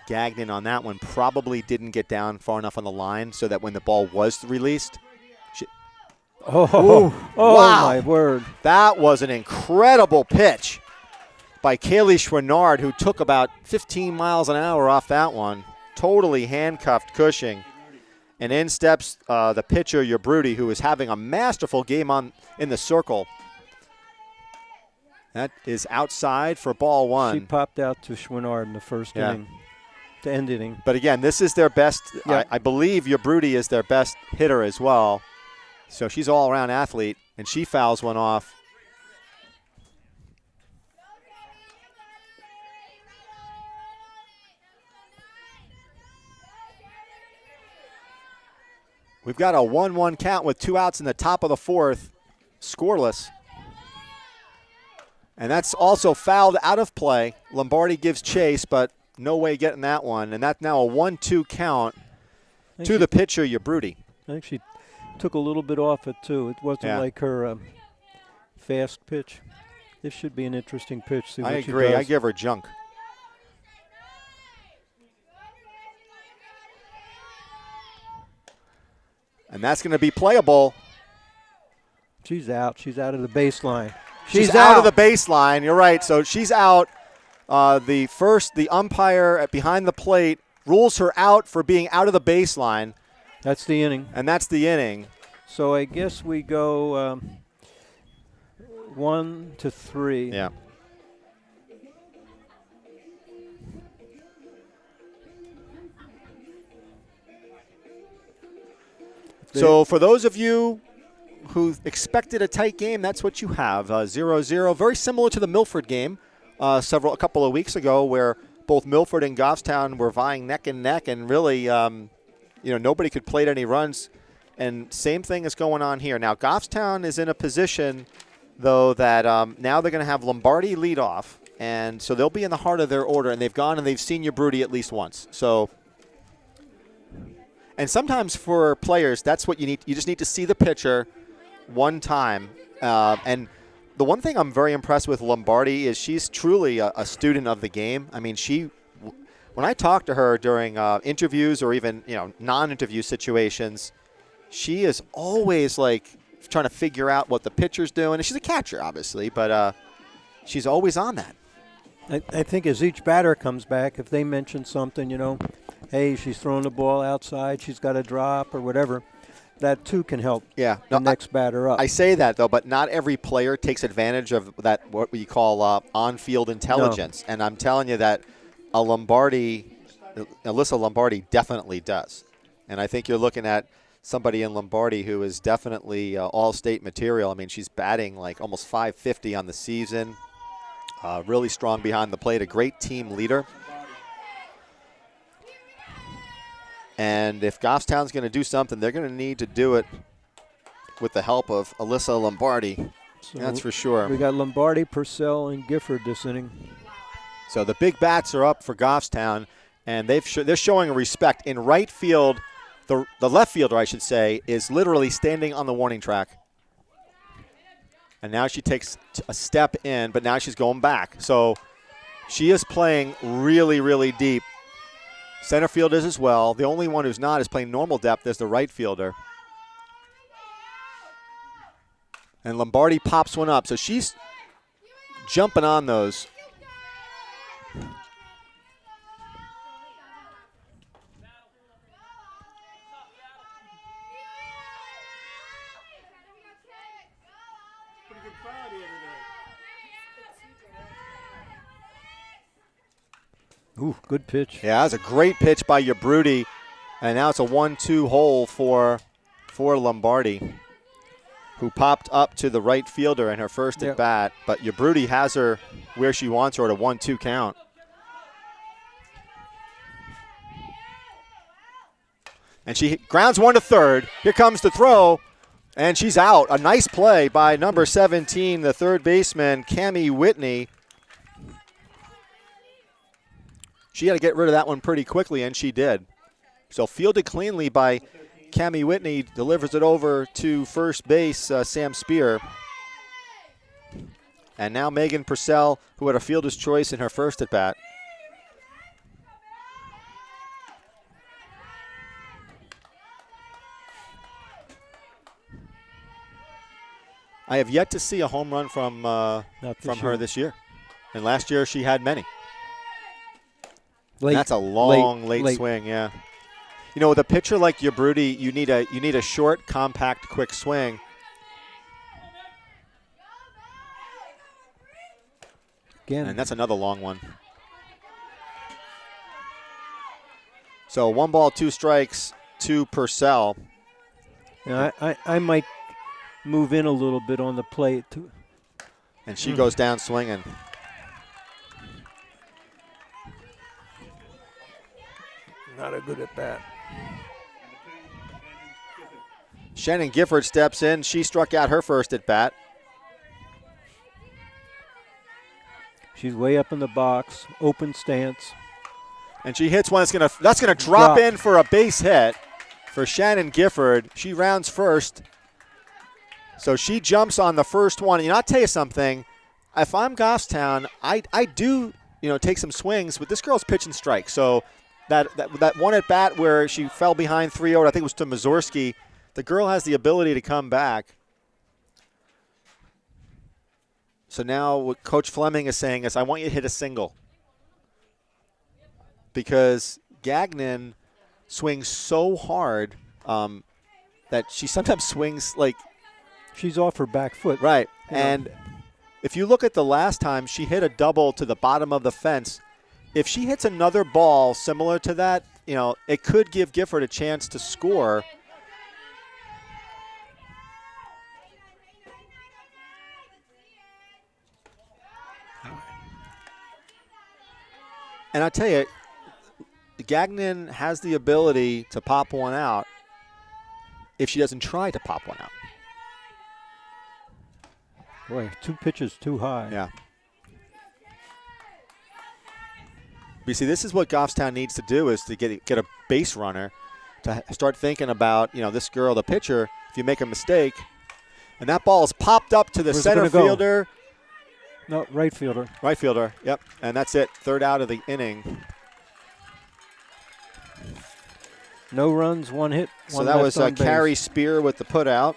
Gagnon on that one probably didn't get down far enough on the line so that when the ball was released. Wow. My word. That was an incredible pitch by Kaylee Schwannard, who took about 15 miles an hour off that one. Totally handcuffed Cushing. And in steps the pitcher, your Broody, who is having a masterful game in the circle. That is outside for ball 1. She popped out to Schwannard in the first inning, the end inning. But again, this is their best. Yep. I believe your Broody is their best hitter as well. So she's an all-around athlete, and she fouls one off. We've got a 1-1 count with 2 outs in the top of the 4th, scoreless. And that's also fouled out of play. Lombardi gives chase, but no way getting that one. And that's now a 1-2 count to the pitcher, your Broody. I think she took a little bit off it, too. It wasn't like her fast pitch. This should be an interesting pitch. See what I she agree. does. I give her junk. And that's going to be playable. She's out. She's out of the baseline. She's out of the baseline. You're right. So she's out. The umpire behind the plate rules her out for being out of the baseline, That's the inning. and that's the inning. So I guess we go 1-3. Yeah. So for those of you who expected a tight game, that's what you have. 0-0, very similar to the Milford game a couple of weeks ago, where both Milford and Goffstown were vying neck and neck, and really, nobody could plate any runs. And same thing is going on here. Now, Goffstown is in a position, though, that now they're going to have Lombardi lead off, and so they'll be in the heart of their order, and they've gone and they've seen Brody at least once. So. And sometimes for players, that's what you need. You just need to see the pitcher one time. And the one thing I'm very impressed with Lombardi is she's truly a student of the game. I mean, when I talk to her during interviews or even non-interview situations, she is always like trying to figure out what the pitcher's doing. And she's a catcher, obviously, but she's always on that. I think as each batter comes back, if they mention something, hey, she's throwing the ball outside, she's got a drop or whatever, that too can help the next batter up. I say that, though, but not every player takes advantage of that, what we call on-field intelligence. No. And I'm telling you that Alyssa Lombardi definitely does. And I think you're looking at somebody in Lombardi who is definitely all-state material. I mean, she's batting like almost .550 on the season, really strong behind the plate, a great team leader. And if Goffstown's going to do something, they're going to need to do it with the help of Alyssa Lombardi. So that's for sure. We got Lombardi, Purcell, and Gifford this inning. So the big bats are up for Goffstown, and they're showing respect. In right field, the left fielder, I should say, is literally standing on the warning track. And now she takes a step in, but now she's going back. So she is playing really, really deep. Center field is as well. The only one who's not is playing normal depth is the right fielder. And Lombardi pops one up. So she's jumping on those. Pretty good crowd here today. Ooh, good pitch. Yeah, that was a great pitch by Yabrudi. And now it's a 1-2 hole for Lombardi, who popped up to the right fielder in her first at bat. But Yabrudi has her where she wants her at a 1-2 count. And she grounds one to third. Here comes the throw, and she's out. A nice play by number 17, the third baseman, Cammie Whitney. She had to get rid of that one pretty quickly, and she did. So fielded cleanly by Cammie Whitney, delivers it over to first base, Sam Spear. And now Megan Purcell, who had a fielder's choice in her first at bat. I have yet to see a home run from her this year. And last year she had many. That's a long, late swing, yeah. You know, with a pitcher like Yabrudi, you need a short, compact, quick swing. Again. And that's another long one. So 1 ball, 2 strikes to Purcell. Yeah, I might move in a little bit on the plate. And she goes down swinging. Not a good at bat. Shannon Gifford steps in. She struck out her first at bat. She's way up in the box, open stance. And she hits one that's gonna drop in for a base hit for Shannon Gifford. She rounds first. So she jumps on the first one. And I'll tell you something. If I'm Goffstown, I do take some swings, but this girl's pitching strikes. So that one at bat where she fell behind 3-0, I think it was to Mazurski. The girl has the ability to come back. So now what Coach Fleming is saying is, I want you to hit a single. Because Gagnon swings so hard that she sometimes swings like. She's off her back foot. Right. You know. And if you look at the last time, she hit a double to the bottom of the fence. If she hits another ball similar to that, it could give Gifford a chance to score. And I tell you, Gagnon has the ability to pop one out if she doesn't try to pop one out. Boy, 2 pitches too high. Yeah. But you see, this is what Goffstown needs to do, is to get a base runner to start thinking about, this girl, the pitcher, if you make a mistake, and that ball is popped up to the Where's it center gonna go? fielder. No, right fielder. Right fielder, yep. And that's it. 3rd out of the inning. No runs, 1 hit. So one that left was on base. Carrie Spear with the put out.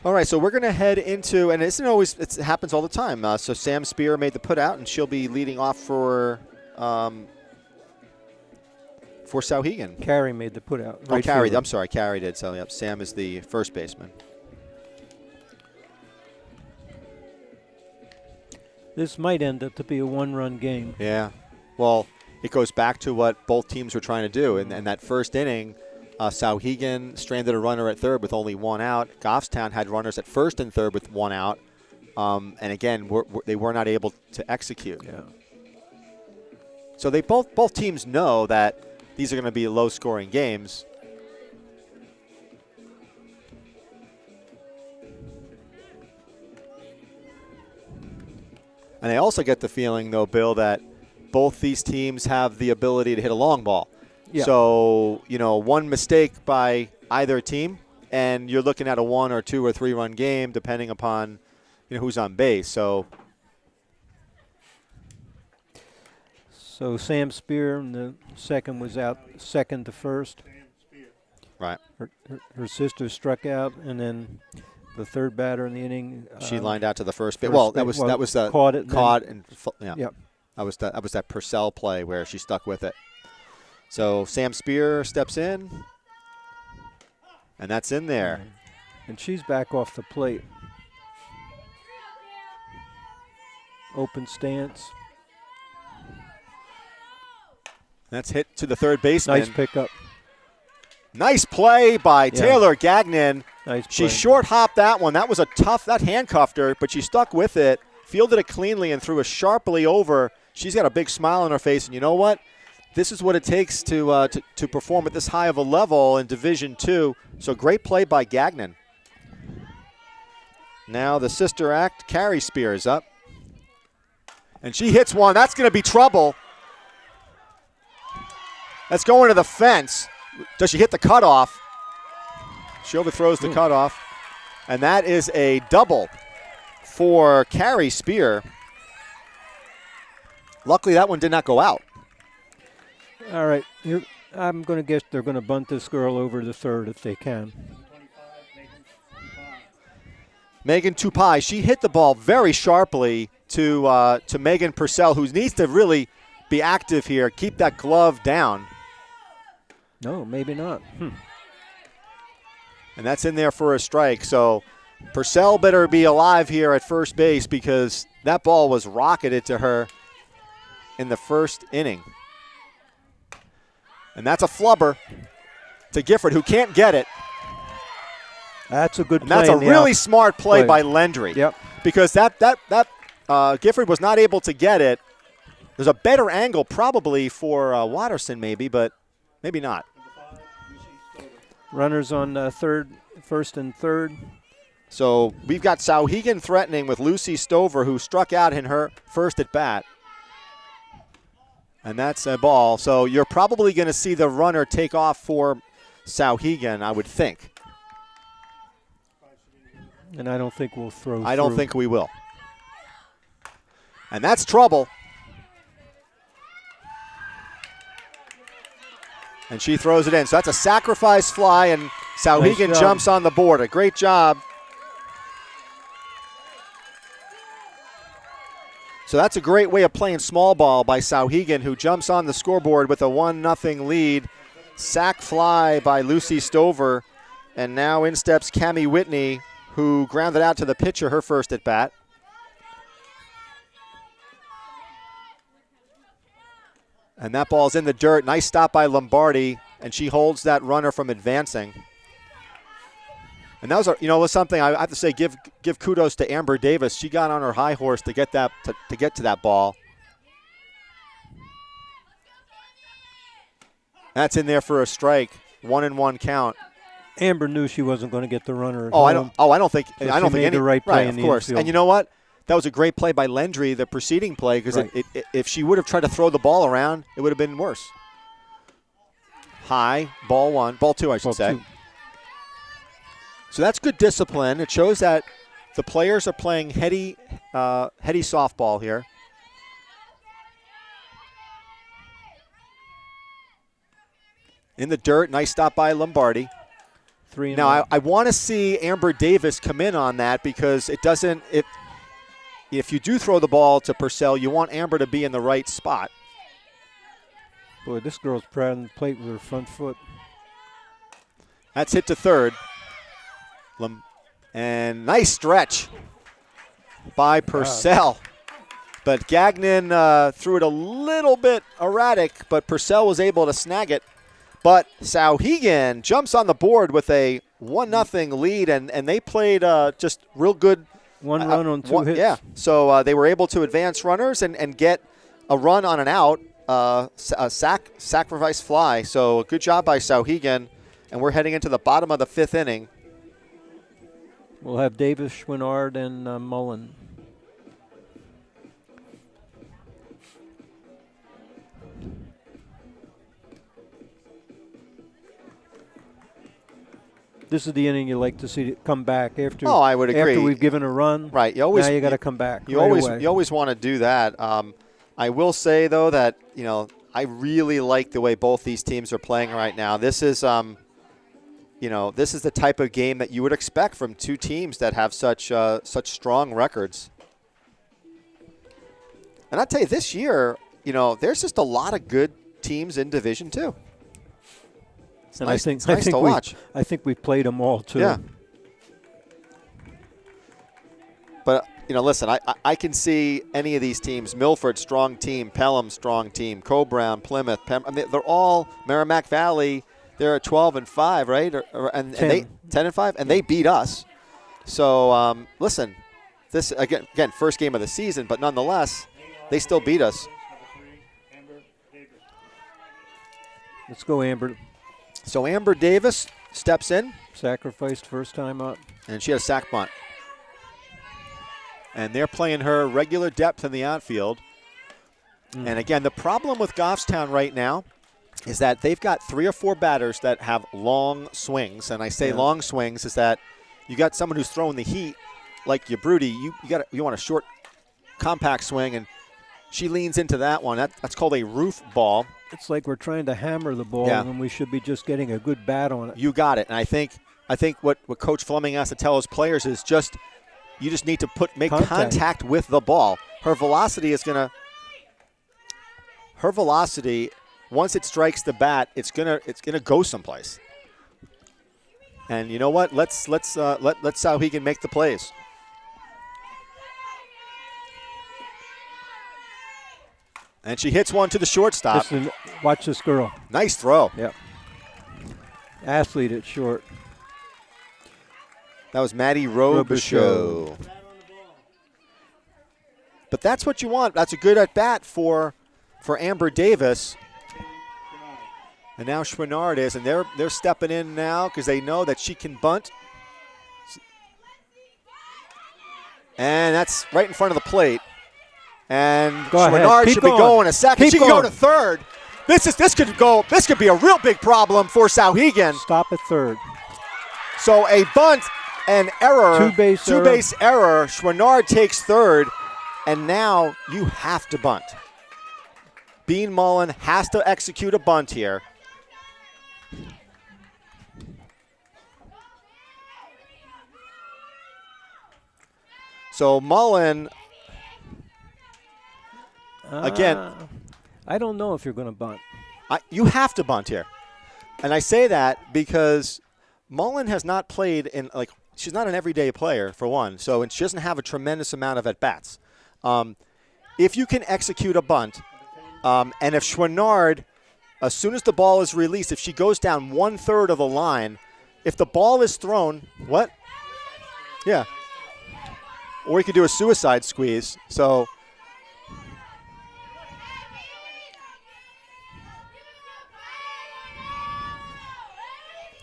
All right, so we're going to head into, and it happens all the time. So Sam Spear made the put out, and she'll be leading off for Souhegan. Carrie made the put out. Carrie. I'm sorry, Carrie did. So yep, Sam is the first baseman. This might end up to be a 1-run game. Yeah. Well, it goes back to what both teams were trying to do. And that first inning, Souhegan stranded a runner at third with only 1 out. Goffstown had runners at first and third with 1 out. And again, they were not able to execute. Yeah. So they both teams know that these are going to be low-scoring games. And I also get the feeling, though, Bill, that both these teams have the ability to hit a long ball. Yeah. So, one mistake by either team, and you're looking at a 1 or 2 or 3 run game, depending upon who's on base. So Sam Spear in the second was out second to first. right, Her sister struck out, and then the third batter in the inning. she lined out to the first base. first Well, base. that was the Caught it. yeah. Yep. That was that Purcell play where she stuck with it. So Sam Spear steps in, and that's in there. And she's back off the plate. Open stance. That's hit to the third baseman. Nice pickup. Nice play by Taylor Gagnon. Nice play. She short hopped that one. That was that handcuffed her, but she stuck with it, fielded it cleanly, and threw it sharply over. She's got a big smile on her face, and you know what? This is what it takes to perform at this high of a level in Division II. So great play by Gagnon. Now the sister act, Carrie Spear is up. And she hits one. That's going to be trouble. That's going to the fence. Does she hit the cutoff? She overthrows the cutoff. And that is a double for Carrie Spear. Luckily, that one did not go out. All right. I'm going to guess they're going to bunt this girl over the third if they can. Megan Tupai, she hit the ball very sharply to Megan Purcell, who needs to really be active here, keep that glove down. No, maybe not. And that's in there for a strike. So Purcell better be alive here at first base because that ball was rocketed to her in the first inning. And that's a flubber to Gifford, who can't get it. That's a good And play. that's a in the really out- smart play play. by Lendry. Yep. Because that Gifford was not able to get it. There's a better angle probably for Watterson maybe, but maybe not. Runners on first and third. So we've got Souhegan threatening with Lucy Stover, who struck out in her first at bat. And that's a ball. So you're probably going to see the runner take off for Souhegan, I would think. And I don't think we'll throw I don't through. think we will. And that's trouble. And she throws it in. So that's a sacrifice fly, and Souhegan Nice job. jumps on the board. A great job. So that's a great way of playing small ball by Souhegan, who jumps on the scoreboard with a 1-0 lead. Sack fly by Lucy Stover. And now in steps Cammie Whitney, who grounded out to the pitcher her first at bat. And that ball's in the dirt. Nice stop by Lombardi, and she holds that runner from advancing. And that was something I have to say. Give kudos to Amber Davis. She got on her high horse to get that to get to that ball. That's in there for a strike. 1-1 count. Amber knew she wasn't going to get the runner. At I home, don't think. so I don't she think made any the right play in of the course. infield. And you know what? That was a great play by Lendry, the preceding play, because Right. if she would have tried to throw the ball around, it would have been worse. High, ball 1, ball 2, I should Ball say. 2. So that's good discipline. It shows that the players are playing heady softball here. In the dirt, nice stop by Lombardi. 3-1. Now, I want to see Amber Davis come in on that because it doesn't – if you do throw the ball to Purcell, you want Amber to be in the right spot. Boy, this girl's proud on the plate with her front foot. That's hit to third. And nice stretch by Purcell. But Gagnon threw it a little bit erratic, but Purcell was able to snag it. But Souhegan jumps on the board with a 1-0 lead, and they played just real good. One run on 2 hits. Yeah, so they were able to advance runners and get a run on an out, a sacrifice fly. So good job by Souhegan, and we're heading into the bottom of the 5th inning. We'll have Davis, Schwinnard, and Mullen. This is the inning you like to see it come back after. Oh, I would agree. After we've given a run, Right. now you got to come back. You right always away. you always want to do that. I will say though that I really like the way both these teams are playing right now. This is this is the type of game that you would expect from two teams that have such strong records. And I tell you, this year, there's just a lot of good teams in Division II. It's And nice, I it's nice think to watch. I think we've played them all too. Yeah. But, listen, I can see any of these teams. Milford, strong team. Pelham, strong team. Coe-Brown, Plymouth. They're all Merrimack Valley. They're at 12-5, right? And they 10-5, and they beat us. So, listen, this, again, first game of the season, but nonetheless, they still beat us. Let's go, Amber. So Amber Davis steps in. Sacrificed first time up. And she had a sack bunt. And they're playing her regular depth in the outfield. And again, the problem with Goffstown right now is that they've got 3 or 4 batters that have long swings. And I say long swings is that you got someone who's throwing the heat like Yabruti. You want a short, compact swing, and she leans into that one. That's called a roof ball. It's like we're trying to hammer the ball when we should be just getting a good bat on it. You got it. And I think what Coach Fleming has to tell his players is you just need to make contact with the ball. Her velocity, once it strikes the bat, it's gonna go someplace. And you know what? Let Souhegan make the plays. And she hits one to the shortstop. Watch this girl. Nice throw. Yep. Athlete at short. That was Maddie Robichaud. But that's what you want. That's a good at-bat for Amber Davis. And now Schwinnard is, and they're stepping in now because they know that she can bunt. And that's right in front of the plate. And Schwinnard should be going a second. She can go to third. This could be a real big problem for Souhegan. Stop at third. So a bunt and error. Two-base error. Schwinnard takes third, and now you have to bunt. Bean Mullen has to execute a bunt here. So Mullen, again, I don't know if you're going to bunt. you have to bunt here. And I say that because Mullen has not played in, like, she's not an everyday player, for one, so she doesn't have a tremendous amount of at-bats. If you can execute a bunt, and if Chouinard, as soon as the ball is released, if she goes down 1/3 of the line, if the ball is thrown, what? Yeah. Or you could do a suicide squeeze. So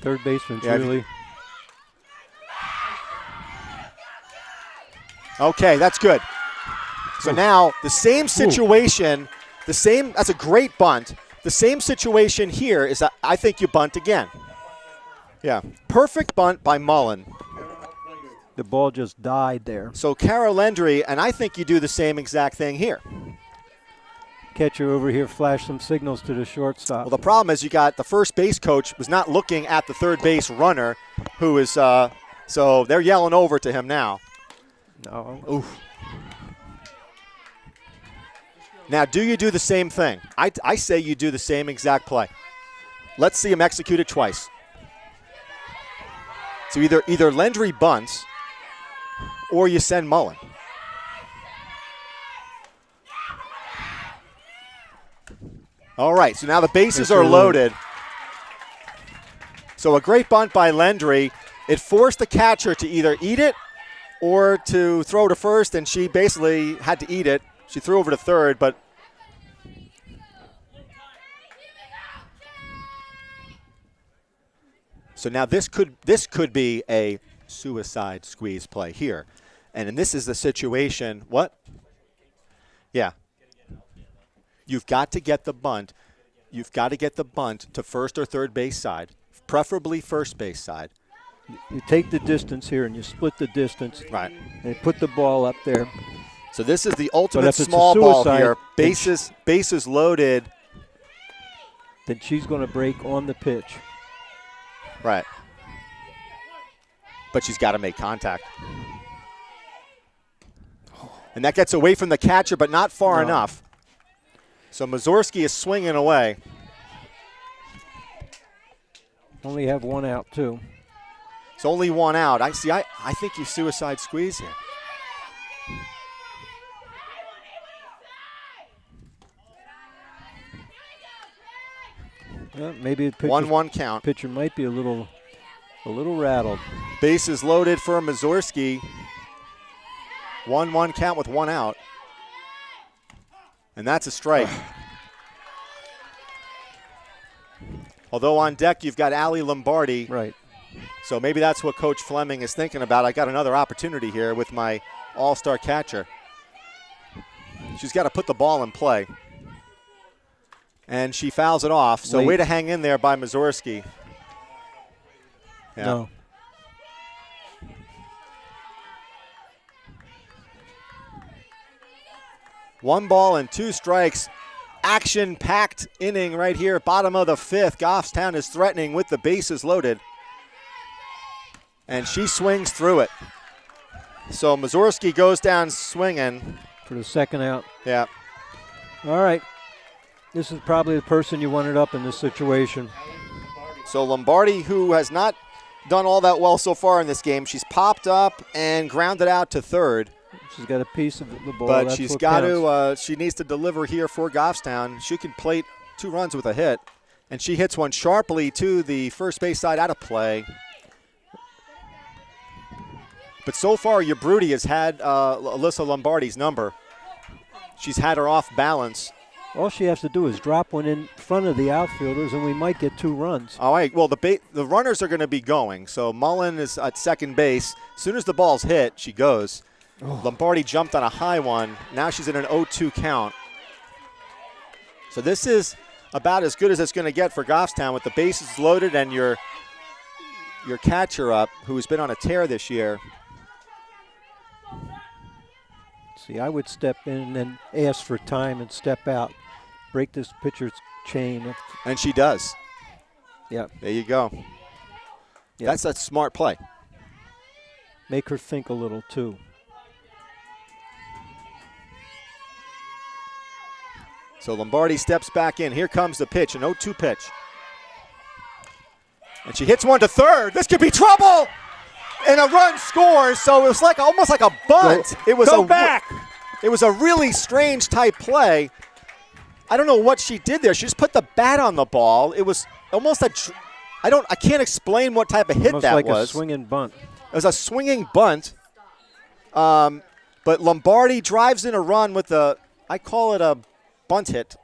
Third baseman, Yeah, really. okay, that's good. So now the same situation, that's a great bunt. The same situation here is that I think you bunt again. Yeah, perfect bunt by Mullen. The ball just died there. So Carol Landry, and I think you do the same exact thing here. Catcher over here flashed some signals to the shortstop. Well, the problem is you got the first base coach was not looking at the third base runner, who is, so they're yelling over to him now. No. Oof. Now, do you do the same thing? I say you do the same exact play. Let's see him execute it twice. So either Landry bunts or you send Mullen. All right, so now the bases are loaded. So a great bunt by Landry. It forced the catcher to either eat it or to throw to first, and she basically had to eat it. She threw over to third, but so now this could be a suicide squeeze play here. And this is the situation. What? Yeah. You've got to get the bunt. You've got to get the bunt to first or third base side, preferably first base side. You take the distance here and you split the distance. Right. And you put the ball up there. So this is the ultimate if it's a small ball suicide, here. then Bases loaded. Then she's going to break on the pitch. Right. But she's got to make contact. And that gets away from the catcher, but not far enough. So Mazurski is swinging away. Only have one out, too. It's only one out. I think you suicide squeeze here. Well, maybe the 1-1 count. pitcher might be a little rattled. Bases loaded for Mazurski. 1-1 count with one out. And that's a strike. Although on deck you've got Ali Lombardi. Right. So maybe that's what Coach Fleming is thinking about. I got another opportunity here with my all-star catcher. She's got to put the ball in play. And she fouls it off. So way to hang in there by Mazurski. Yeah. No. One ball and two strikes. Action-packed inning right here. Bottom of the fifth. Goffstown is threatening with the bases loaded. And she swings through it. So Mazurski goes down swinging. For the second out. Yeah. All right. This is probably the person you wanted up in this situation. So Lombardi, who has not done all that well so far in this game, she's popped up and grounded out to third. She's got a piece of the ball. But That's she's what got counts. to, she needs to deliver here for Goffstown. She can plate 2 runs with a hit. And she hits one sharply to the first base side out of play. But so far, Yabrudi has had Alyssa Lombardi's number. She's had her off balance. All she has to do is drop one in front of the outfielders, and we might get 2 runs. All right. Well, the runners are going to be going. So Mullen is at second base. As soon as the ball's hit, she goes. Oh. Lombardi jumped on a high one. Now she's in an 0-2 count. So this is about as good as it's going to get for Goffstown with the bases loaded and your catcher up, who's been on a tear this year. See, I would step in and then ask for time and step out. Break this pitcher's chain. And she does. Yeah. There you go. Yep. That's a smart play. Make her think a little, too. So Lombardi steps back in. Here comes the pitch, an 0-2 pitch. And she hits one to third. This could be trouble. And a run scores. So it was like almost like a bunt. It was back. It was a really strange type play. I don't know what she did there. She just put the bat on the ball. It was almost I can't explain what type of hit Almost that like was. a swinging bunt. It was a swinging bunt. But Lombardi drives in a run with I call it a bunt hit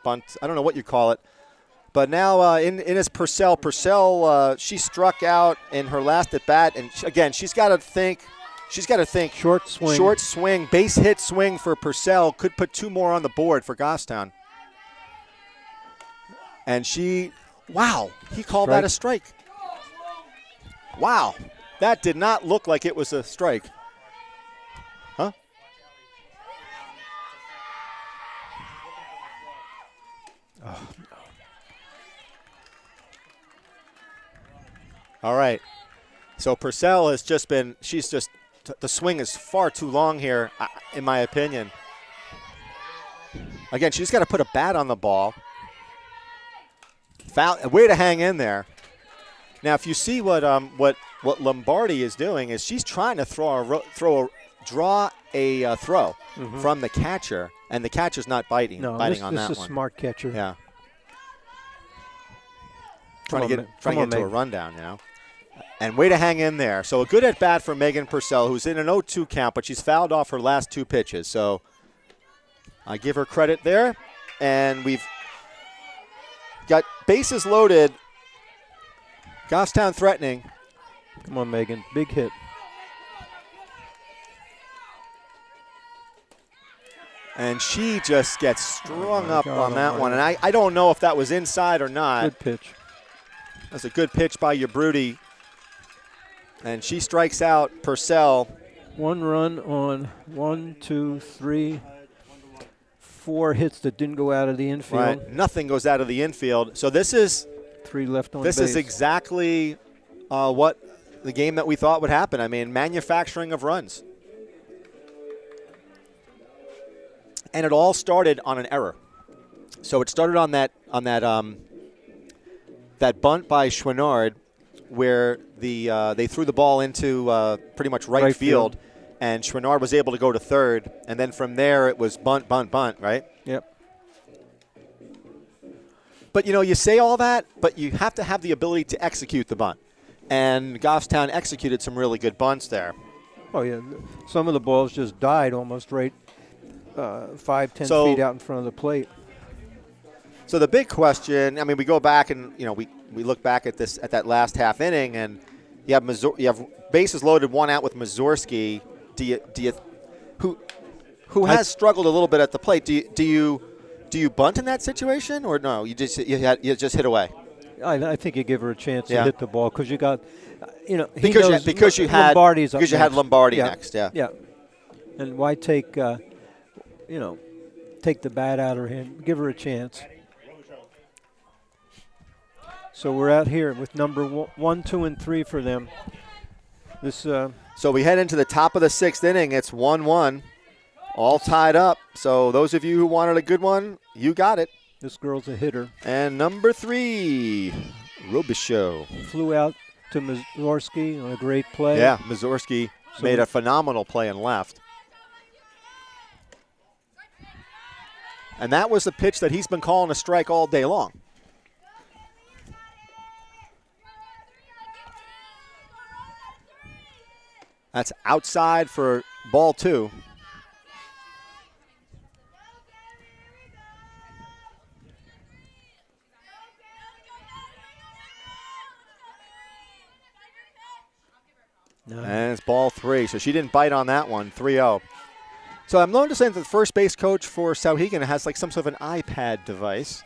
bunt. I don't know what you call it. But now in is Purcell. Purcell, she struck out in her last at bat, and again, she's got to think. Short swing. Short swing, base hit swing for Purcell. Could put 2 more on the board for Goffstown. And he called that a strike. Wow, that did not look like it was a strike. Huh? Oh. All right. So Purcell has just been, the swing is far too long here, in my opinion. Again, she's got to put a bat on the ball. Foul, a way to hang in there. Now, if you see what Lombardi is doing is she's trying to draw a throw from the catcher, and the catcher's not biting on that one. This is a smart catcher. Yeah. Trying to get to a rundown, you know. And way to hang in there. So a good at bat for Megan Purcell, who's in an 0-2 count, but she's fouled off her last 2 pitches. So I give her credit there. And we've got bases loaded. Goffstown threatening. Come on, Megan. Big hit. And she just gets strung up God on that almighty. one. And I don't know if that was inside or not. Good pitch. That's a good pitch by Yabrudi. And she strikes out Purcell. 1 run on 1, 2, 3, 4 hits that didn't go out of the infield. Right. Nothing goes out of the infield. So this is 3 left on This base. is exactly what the game that we thought would happen. I mean, manufacturing of runs. And it all started on an error. So it started on that bunt by Chouinard, where they threw the ball into pretty much right field, and Chouinard was able to go to third, and then from there it was bunt, right? Yep. But, you say all that, but you have to have the ability to execute the bunt. And Goffstown executed some really good bunts there. Oh, yeah. Some of the balls just died almost right 5, 10 So- feet out in front of the plate. So the big question, I mean, we go back and, we look back at that last half inning, and you have bases loaded, 1 out with Mazurski. Who has struggled a little bit at the plate? Do you bunt in that situation, or no? You just hit away. I think you give her a chance Yeah. to hit the ball because you got, Because you had Lombardi next. Yeah. Yeah. And why take the bat out of her hand? Give her a chance. So we're out here with number 1, 2, and 3 for them. This. So we head into the top of the 6th inning. It's 1-1, all tied up. So those of you who wanted a good one, you got it. This girl's a hitter. And number 3, Robichaud. Flew out to Mazurski on a great play. Yeah, Mazurski made a phenomenal play and left. And that was the pitch that he's been calling a strike all day long. That's outside for ball 2. No. And it's ball 3. So she didn't bite on that one, 3-0. So I'm noticing that the first base coach for Souhegan has like some sort of an iPad device.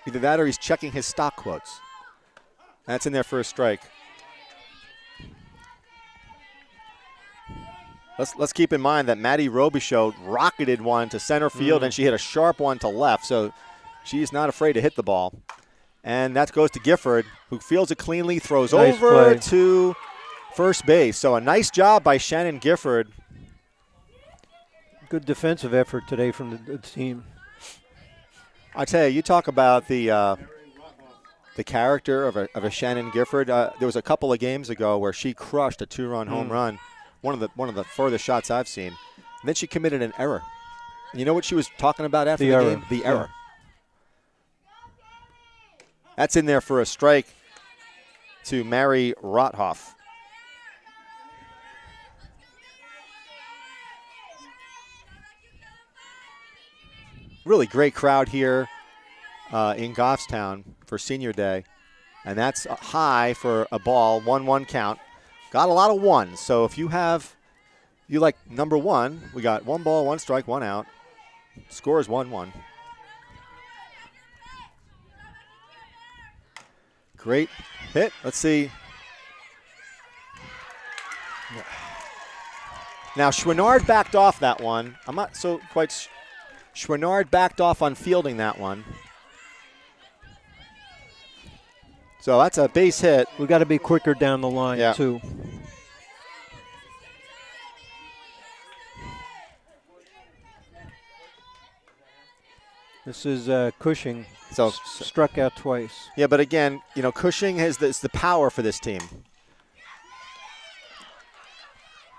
Either that or he's checking his stock quotes. That's in there for a strike. Let's keep in mind that Maddie Robichaud rocketed one to center field, and she hit a sharp one to left. So she's not afraid to hit the ball. And that goes to Gifford, who fields it cleanly, throws Nice over play. to first base. So a nice job by Shannon Gifford. Good defensive effort today from the team. I tell you, you talk about the character of a Shannon Gifford. There was a couple of games ago where she crushed a 2-run home run, one of the furthest shots I've seen. And then she committed an error. And you know what she was talking about after the game? The error. That's in there for a strike to Mary Rothoff. Really great crowd here in Goffstown for Senior Day. And that's high for a ball, 1-1 count. Got a lot of ones. So if you like number 1, we got 1 ball, 1 strike, 1 out. Score is 1-1. Great hit. Let's see. Now, Schwinnard backed off that one. I'm not so quite. Schwinnard backed off on fielding that one. So that's a base hit. We got to be quicker down the line, too. This is Cushing. So struck out twice. Yeah, but again, you know, Cushing has the power for this team.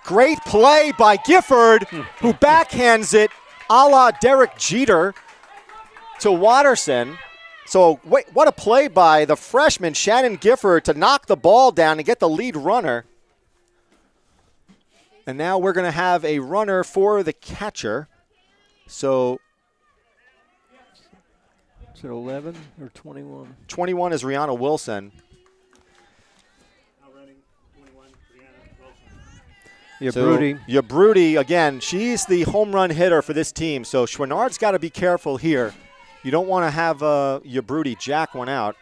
Great play by Gifford, who backhands it a la Derek Jeter to Watterson. So wait, what a play by the freshman Shannon Gifford to knock the ball down and get the lead runner. And now we're going to have a runner for the catcher. So is it 11 or 21? 21 is Rihanna Wilson. Now running 21, Brianna Wilson. Yabruti. So Yabruti, again, she's the home run hitter for this team. So Schwinnard's got to be careful here. You don't want to have Yabruti jack one out.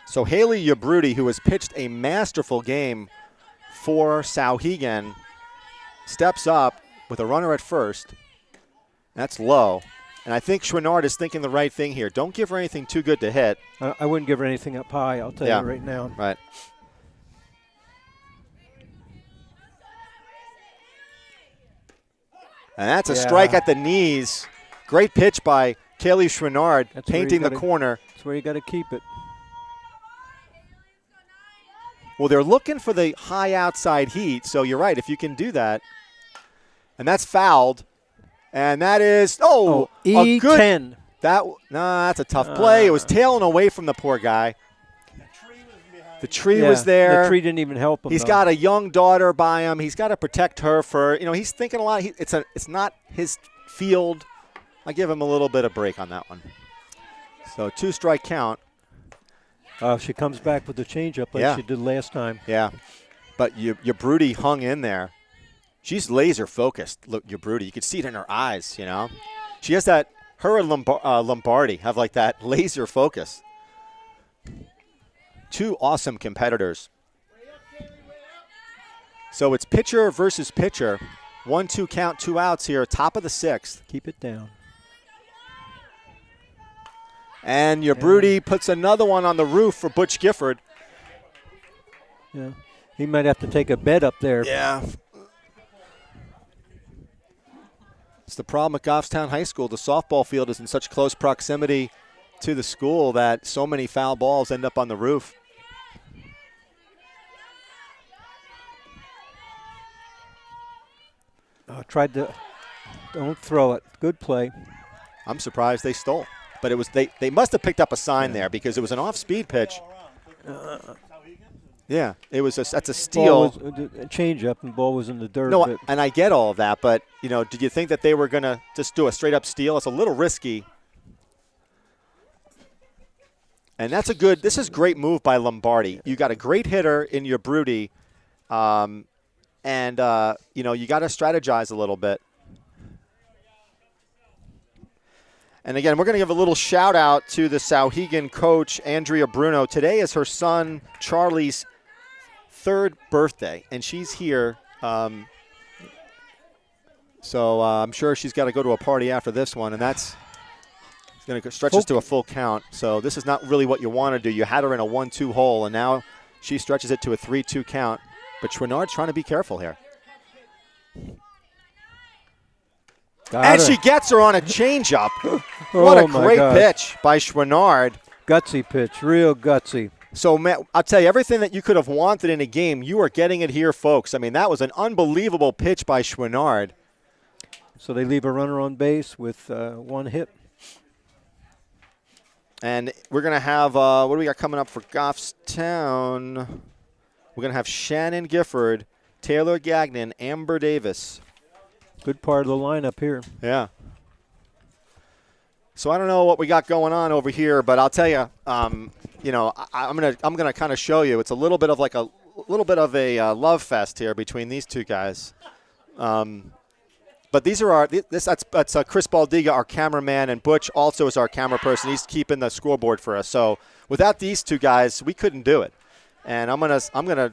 So Haley Yabruti, who has pitched a masterful game for Souhegan, steps up with a runner at first. That's low. And I think Schwinnard is thinking the right thing here. Don't give her anything too good to hit. I wouldn't give her anything up high, I'll tell you right now. Right. And that's a strike at the knees. Great pitch by Kaylee Schwinnard, painting the corner. That's where you got to keep it. Well, they're looking for the high outside heat, so you're right, if you can do that. And that's fouled. And that is, a E10. good. That's a tough play. It was tailing away from the poor guy. The tree was there. The tree didn't even help him. He's got a young daughter by him. He's got to protect her for, he's thinking a lot. It's not his field. I give him a little bit of break on that one. So 2-strike count. She comes back with the changeup like she did last time. Yeah, but Yabruti hung in there. She's laser focused. Look, Yabruti, you can see it in her eyes. She has that. Her and Lombardi have like that laser focus. Two awesome competitors. So it's pitcher versus pitcher. 1-2 count, 2 outs here, top of the 6th. Keep it down. And Yabruti puts another one on the roof for Butch Gifford. Yeah, he might have to take a bet up there. Yeah. It's the problem at Goffstown High School. The softball field is in such close proximity to the school that so many foul balls end up on the roof. Tried to, don't throw it. Good play. I'm surprised they stole. But it was they must have picked up a sign there because it was an off-speed pitch. Yeah, that's a steal. A change-up and ball was in the dirt. No, and I get all of that, but did you think that they were going to just do a straight-up steal? It's a little risky. And this is great move by Lombardi. You got a great hitter in your Yabruti, and you got to strategize a little bit. And again, we're going to give a little shout out to the Souhegan coach, Andrea Bruno. Today is her son, Charlie's 3rd birthday, and she's here. So I'm sure she's got to go to a party after this one, and that's It's going to stretch us to a full count. So this is not really what you want to do. You had her in a 1-2 hole, and now she stretches it to a 3-2 count. But Chouinard's trying to be careful here. And she gets her on a changeup. What a great pitch by Chouinard. Gutsy pitch, real gutsy. So, Matt, I'll tell you, everything that you could have wanted in a game, you are getting it here, folks. I mean, that was an unbelievable pitch by Chouinard. So they leave a runner on base with 1 hit. And we're going to have, what do we got coming up for Goffstown? We're going to have Shannon Gifford, Taylor Gagnon, Amber Davis. Good part of the lineup here. Yeah. So I don't know what we got going on over here, but I'll tell you, you know, I'm gonna kind of show you. It's a little bit of like a love fest here between these two guys. But these are that's Chris Baldiga, our cameraman, and Butch also is our camera person. He's keeping the scoreboard for us. So without these two guys, we couldn't do it. And I'm gonna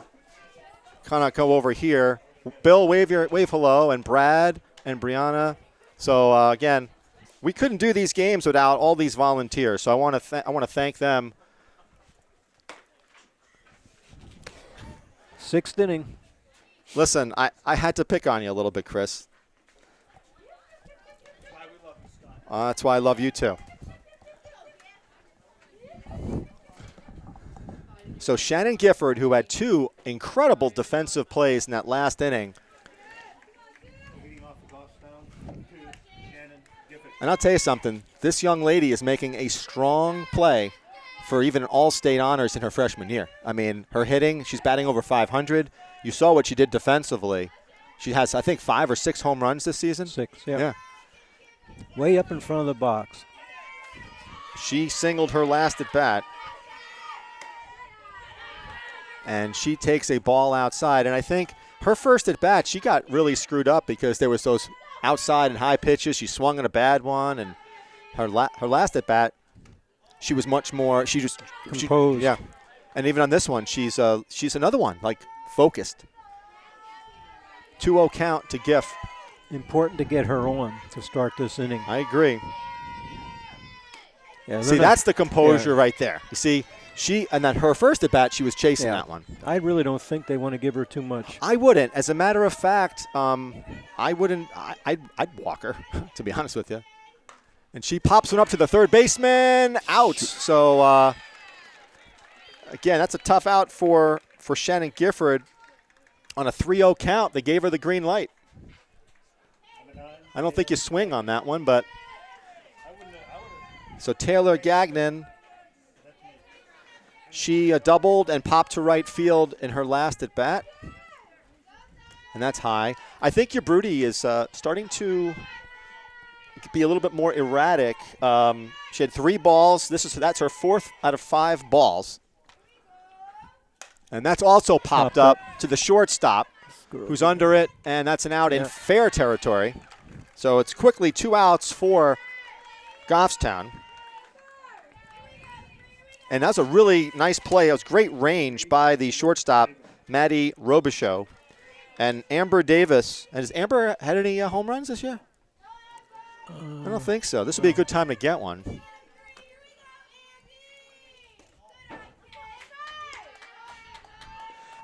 kind of go over here. Bill, wave hello, and Brad and Brianna. So again, we couldn't do these games without all these volunteers. So I want to thank them. 6th inning. Listen, I had to pick on you a little bit, Chris. That's why I love you too. So Shannon Gifford, who had 2 incredible defensive plays in that last inning. And I'll tell you something, this young lady is making a strong play for even all-state honors in her freshman year. I mean, her hitting, she's batting over 500. You saw what she did defensively. She has, I think, 5 or 6 home runs this season. 6, yeah. Way up in front of the box. She singled her last at bat. And she takes a ball outside. And I think her first at bat, she got really screwed up because there was those outside and high pitches. She swung on a bad one. And her last at bat, she was much more, she just composed. Yeah. And even on this one, she's another one, like focused. 2-0 count to Giff. Important to get her on to start this inning. I agree. Yeah, see, that's the composure right there. You see, and then her first at bat, she was chasing that one. I really don't think they want to give her too much. I wouldn't. As a matter of fact, I wouldn't. I'd walk her, to be honest with you. And she pops one up to the third baseman. Out. So, again, that's a tough out for Shannon Gifford. On a 3-0 count, they gave her the green light. I don't think you swing on that one, but. So Taylor Gagnon, she doubled and popped to right field in her last at bat. And that's high. I think your Broody is starting to be a little bit more erratic. She had 3 balls. That's her 4th out of 5 balls. And that's also popped up to the shortstop, who's under it, and that's an out in fair territory. So it's quickly 2 outs for Goffstown. And that's a really nice play. It was great range by the shortstop, Maddie Robichaux. And Amber Davis. Has Amber had any home runs this year? I don't think so. This would be a good time to get one.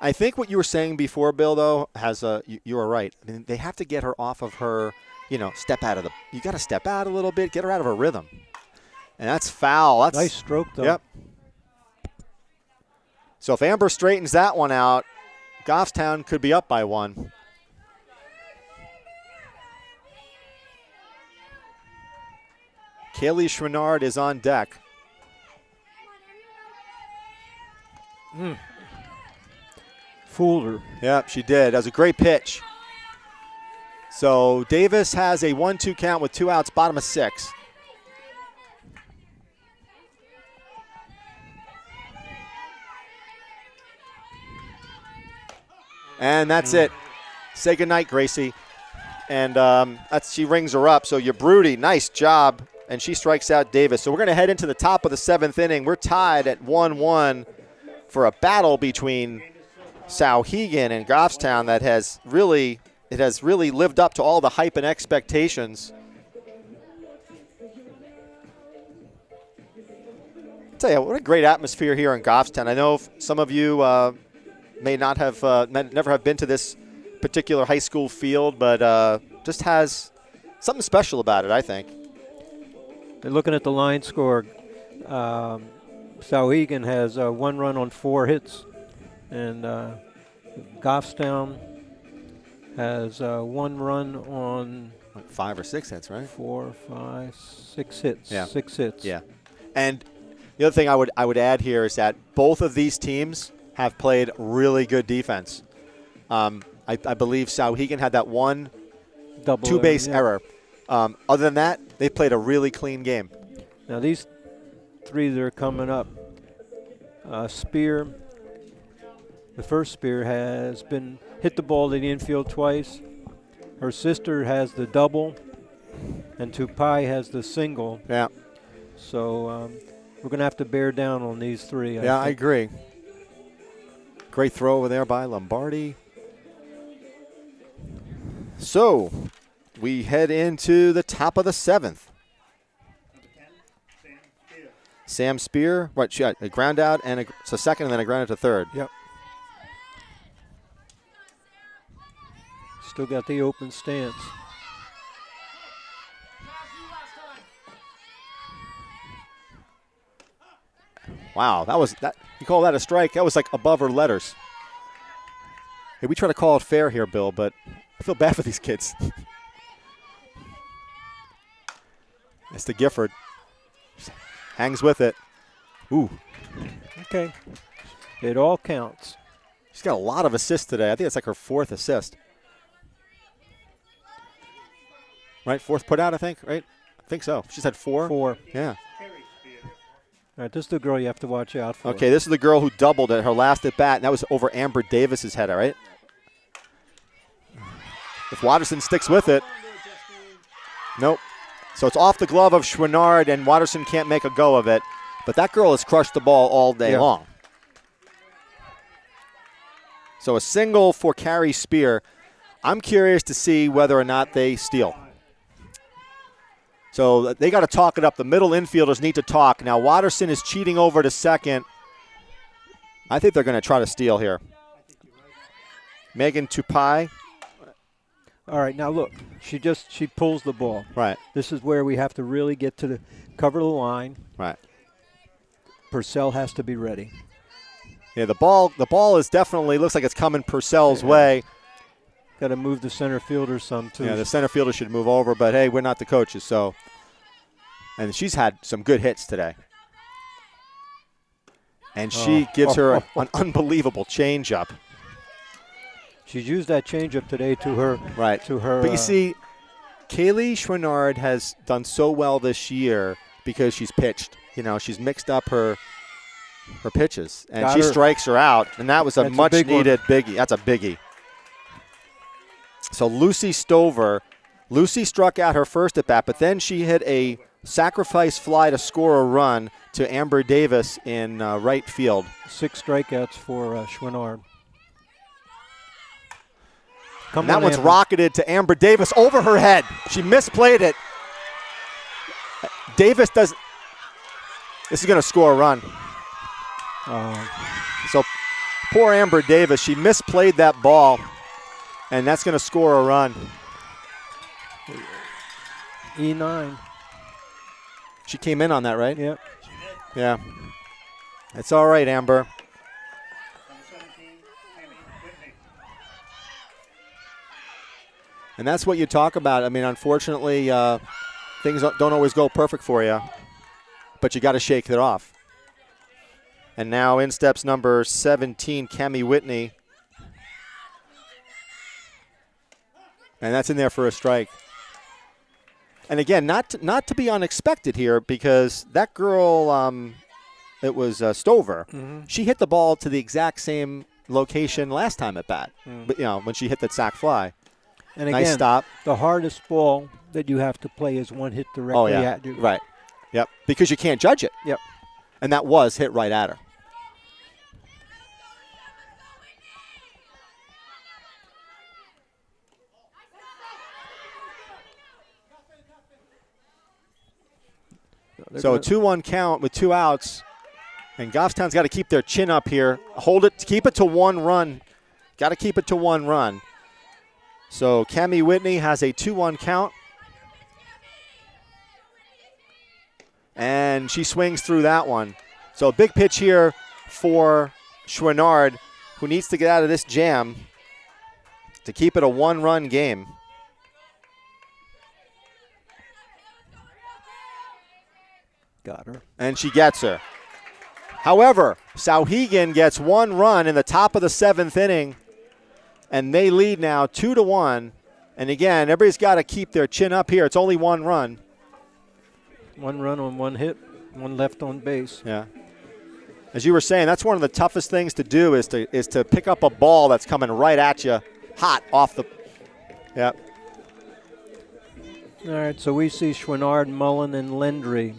I think what you were saying before, Bill, though, you were right. I mean, they have to get her off of her, step out of the – you got to step out a little bit, get her out of her rhythm. And that's foul. That's nice stroke, though. Yep. So if Amber straightens that one out, Goffstown could be up by 1. Kaylee Chouinard is on deck. Fooled her. Yep, she did. That was a great pitch. So Davis has a 1-2 count with 2 outs, bottom of 6. And that's it. Say goodnight, Gracie. And she rings her up. So your Broody, nice job. And she strikes out Davis. So we're going to head into the top of the 7th inning. We're tied at 1-1 for a battle between Souhegan and Goffstown that has really lived up to all the hype and expectations. Tell you what a great atmosphere here in Goffstown. I know some of you may not have never have been to this particular high school field, but just has something special about it, I think. And looking at the line score, Souhegan has 1 run on 4 hits, and Goffstown has 1 run on Like 5 or 6 hits, right? 4, 5, 6 hits. Yeah. 6 hits. Yeah. And the other thing I would add here is that both of these teams have played really good defense. I believe Souhegan had that one Double two-base yeah. error. Other than that, they played a really clean game. Now these 3 that are coming up, Spear, the first Spear has been hit the ball to the infield twice. Her sister has the double, and Tupai has the single. Yeah. So we're going to have to bear down on these 3. I agree. Great throw over there by Lombardi. So we head into the top of the 7th. Number 10, Sam Spear. Sam Spear, what, she got a ground out and so second and then a ground out to third. Yep. Still got the open stance. Wow, that. You call that a strike? That was like above her letters. Hey, we try to call it fair here, Bill, but I feel bad for these kids. It's the Gifford. Hangs with it. Ooh. Okay. It all counts. She's got a lot of assists today. I think it's like her 4th assist. Right? 4th put out, I think, right? I think so. She's had 4. 4. Yeah. Terry Spear. All right, this is the girl you have to watch out for. Okay, this is the girl who doubled at her last at bat, and that was over Amber Davis's header, right? If Watterson sticks with it. Nope. So it's off the glove of Chouinard, and Watterson can't make a go of it. But that girl has crushed the ball all day long. So a single for Carrie Spear. I'm curious to see whether or not they steal. So they got to talk it up. The middle infielders need to talk. Now Watterson is cheating over to second. I think they're going to try to steal here. Megan Tupai. All right, now look, she pulls the ball. Right. This is where we have to really get to cover the line. Right. Purcell has to be ready. Yeah, the ball is definitely looks like it's coming Purcell's way. Got to move the center fielder some too. Yeah, the center fielder should move over, but hey, we're not the coaches, so. And she's had some good hits today. And she gives her an unbelievable changeup. She's used that changeup today to her. Right. To her. But you see, Kaylee Chouinard has done so well this year because she's pitched. You know, she's mixed up her pitches, and she strikes her out, and that was a much-needed biggie. That's a biggie. So Lucy Stover, Lucy struck out her first at bat, but then she hit a sacrifice fly to score a run to Amber Davis in right field. 6 strikeouts for Chouinard. And that one's rocketed to Amber Davis over her head. She misplayed it. Davis does. This is going to score a run. So poor Amber Davis, she misplayed that ball, and that's going to score a run. E9. She came in on that, right? Yep. Yeah. It's all right, Amber. Number 17, Tammy Whitney. And that's what you talk about. I mean, unfortunately, things don't always go perfect for you, but you got to shake it off. And now in steps number 17, Cammie Whitney. And that's in there for a strike. And again, not to be unexpected here, because that girl, it was Stover. Mm-hmm. She hit the ball to the exact same location last time at bat, but, when she hit that sac fly. And nice again, stop. The hardest ball that you have to play is one hit directly at you. Right. Yep. Because you can't judge it. Yep. And that was hit right at her. So a 2-1 count with 2 outs. And Goffstown's got to keep their chin up here. Hold it, keep it to 1 run. Got to keep it to 1 run. So Cammie Whitney has a 2-1 count. And she swings through that one. So a big pitch here for Chouinard, who needs to get out of this jam to keep it a 1-run game. Got her. And she gets her. However, Souhegan gets 1 run in the top of the 7th inning, and they lead now 2-1. And again, everybody's got to keep their chin up here. It's only 1 run. 1 run on 1 hit, 1 left on base. Yeah. As you were saying, that's one of the toughest things to do is to pick up a ball that's coming right at you, hot off the. Yeah. All right, so we see Chouinard, Mullen, and Lendry.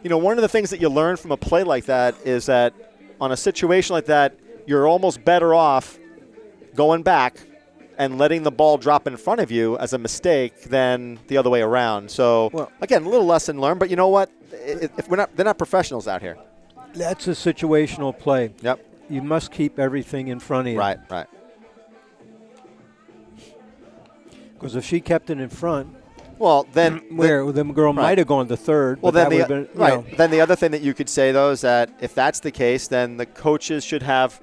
You know, one of the things that you learn from a play like that is that on a situation like that, you're almost better off going back and letting the ball drop in front of you as a mistake than the other way around. So, well, again, a little lesson learned, but you know what? If they're not professionals out here. That's a situational play. Yep. You must keep everything in front of you. Right. Because if she kept it in front, well, then the girl might have gone to third. Well, but then that been, Then the other thing that you could say though is that if that's the case, then the coaches should have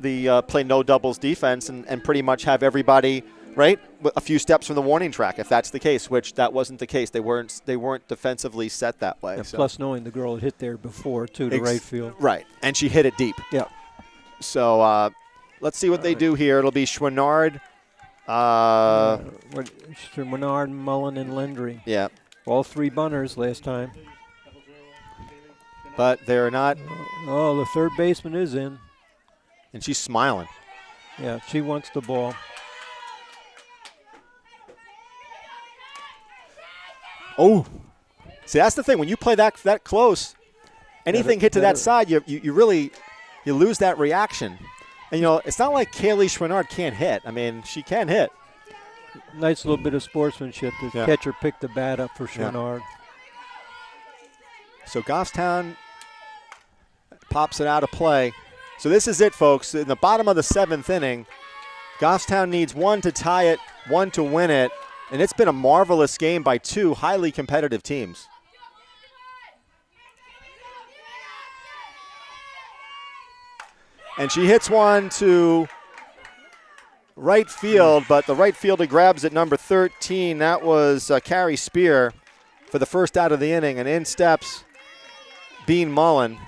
the play no doubles defense and pretty much have everybody right a few steps from the warning track. If that's the case, which that wasn't the case, they weren't defensively set that way. And so. Plus, knowing the girl had hit there before to right field. Right, and she hit it deep. Yeah. So let's see what they do here. It'll be Chouinard. Chouinard, Mullen, and Lendry. Yeah. All 3 bunters last time. But they're not. Oh, the third baseman is in. And she's smiling. Yeah, she wants the ball. Oh. See, that's the thing. When you play that close, anything hit to that side, you really lose that reaction. And, you know, it's not like Kaylee Chouinard can't hit. I mean, she can hit. Nice little bit of sportsmanship. The catcher picked the bat up for Chouinard. Yeah. So Goffstown pops it out of play. So this is it, folks. In the bottom of the 7th inning, Goffstown needs 1 to tie it, 1 to win it. And it's been a marvelous game by 2 highly competitive teams. And she hits one to right field, but the right fielder grabs it, number 13. That was Carrie Spear for the first out of the inning. And in steps Bean Mullen.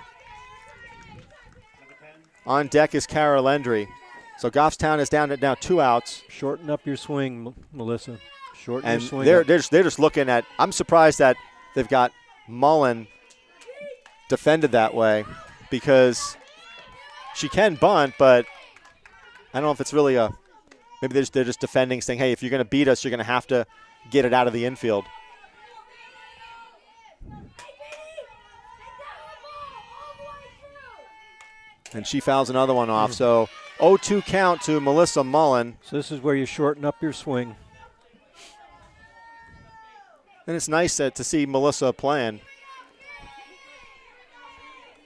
On deck is Kara Lendry. So Goffstown is down to now 2 outs. Shorten up your swing, Melissa. Shorten And your swing. they're just looking at, I'm surprised that they've got Mullen defended that way because she can bunt, but I don't know if it's really maybe they're just defending, saying, hey, if you're going to beat us, you're going to have to get it out of the infield. And she fouls another one off. So 0-2 count to Melissa Mullen. So this is where you shorten up your swing. And it's nice to see Melissa playing.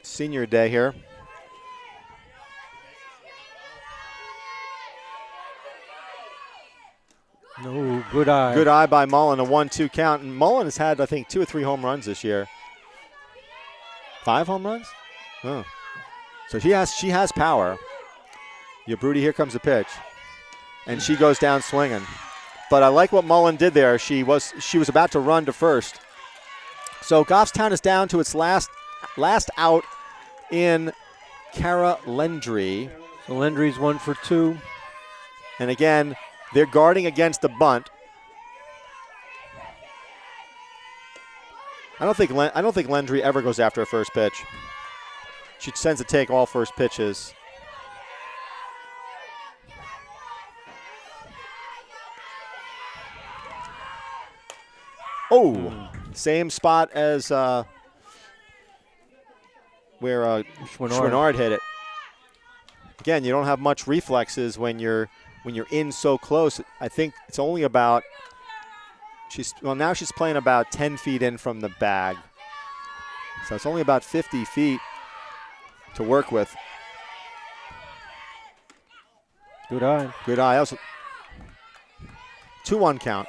Senior day here. No, good eye. Good eye by Mullen, a 1-2 count. And Mullen has had, I think, 2 or 3 home runs this year. 5 home runs? Oh. So she has power. Yabrudi, here comes the pitch. And she goes down swinging. But I like what Mullen did there. She was about to run to first. So Goffstown is down to its last out in Kara Lendry. So Lendry's 1 for 2. And again, they're guarding against the bunt. I don't think Lendry ever goes after a first pitch. She tends to take all first pitches. Oh, same spot as where Chouinard hit it. Again, you don't have much reflexes when you're in so close. I think it's only about now she's playing about 10 feet in from the bag. So it's only about 50 feet. to work with. Good eye. Good eye. That was a 2-1 count.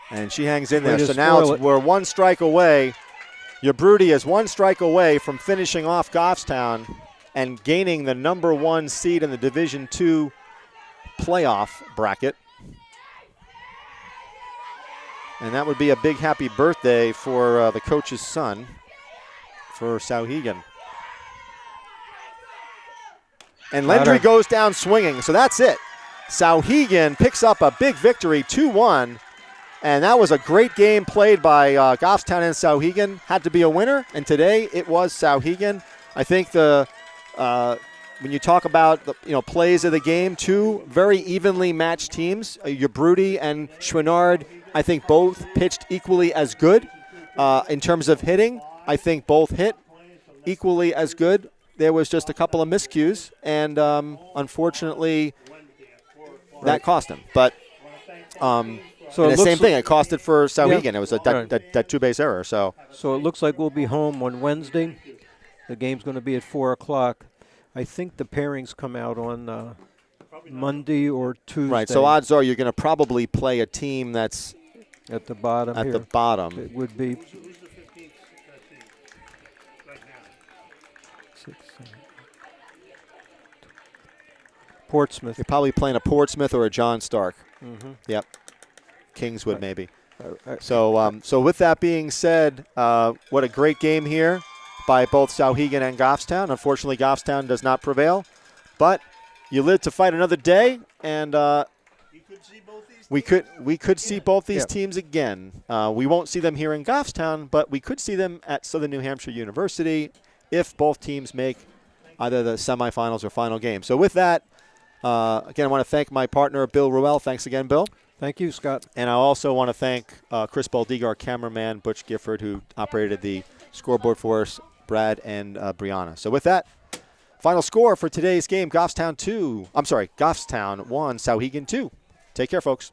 And she hangs in there. Way to So now spoil it. we're 1 strike away. Yabrudi is 1 strike away from finishing off Goffstown and gaining the number 1 seed in the Division II playoff bracket. And that would be a big happy birthday for the coach's son, for Souhegan. And Landry goes down swinging, so that's it. Souhegan picks up a big victory, 2-1. And that was a great game played by Goffstown and Souhegan. Had to be a winner, and today it was Souhegan. I think when you talk about the plays of the game, 2 very evenly matched teams. Yabrudi and Chouinard, I think both pitched equally as good in terms of hitting. I think both hit equally as good. There was just a couple of miscues, and unfortunately, that cost him. But So and it the same looks thing. It cost it for Souhegan. Yeah. It was a Right. that 2-base error. So it looks like we'll be home on Wednesday. The game's going to be at 4 o'clock. I think the pairings come out on Monday or Tuesday. right. So odds are you're going to probably play a team that's at the bottom at here. the bottom. It would be Who's the 15th team right now? 6, 7, Portsmouth. You're probably playing a Portsmouth or a John Stark. Mm-hmm. Yep. Kingswood maybe. Uh, So with that being said, what a great game here by both Souhegan and Goffstown. Unfortunately, Goffstown does not prevail, but you live to fight another day, and we could see both these teams again. We won't see them here in Goffstown, but we could see them at Southern New Hampshire University if both teams make either the semifinals or final game. So with that, again, I want to thank my partner, Bill Ruel. Thanks again, Bill. Thank you, Scott. And I also want to thank Chris Baldiga, our cameraman, Butch Gifford, who operated the scoreboard for us, Brad and Brianna. So with that, final score for today's game, Goffstown 1, Souhegan 2. Take care, folks.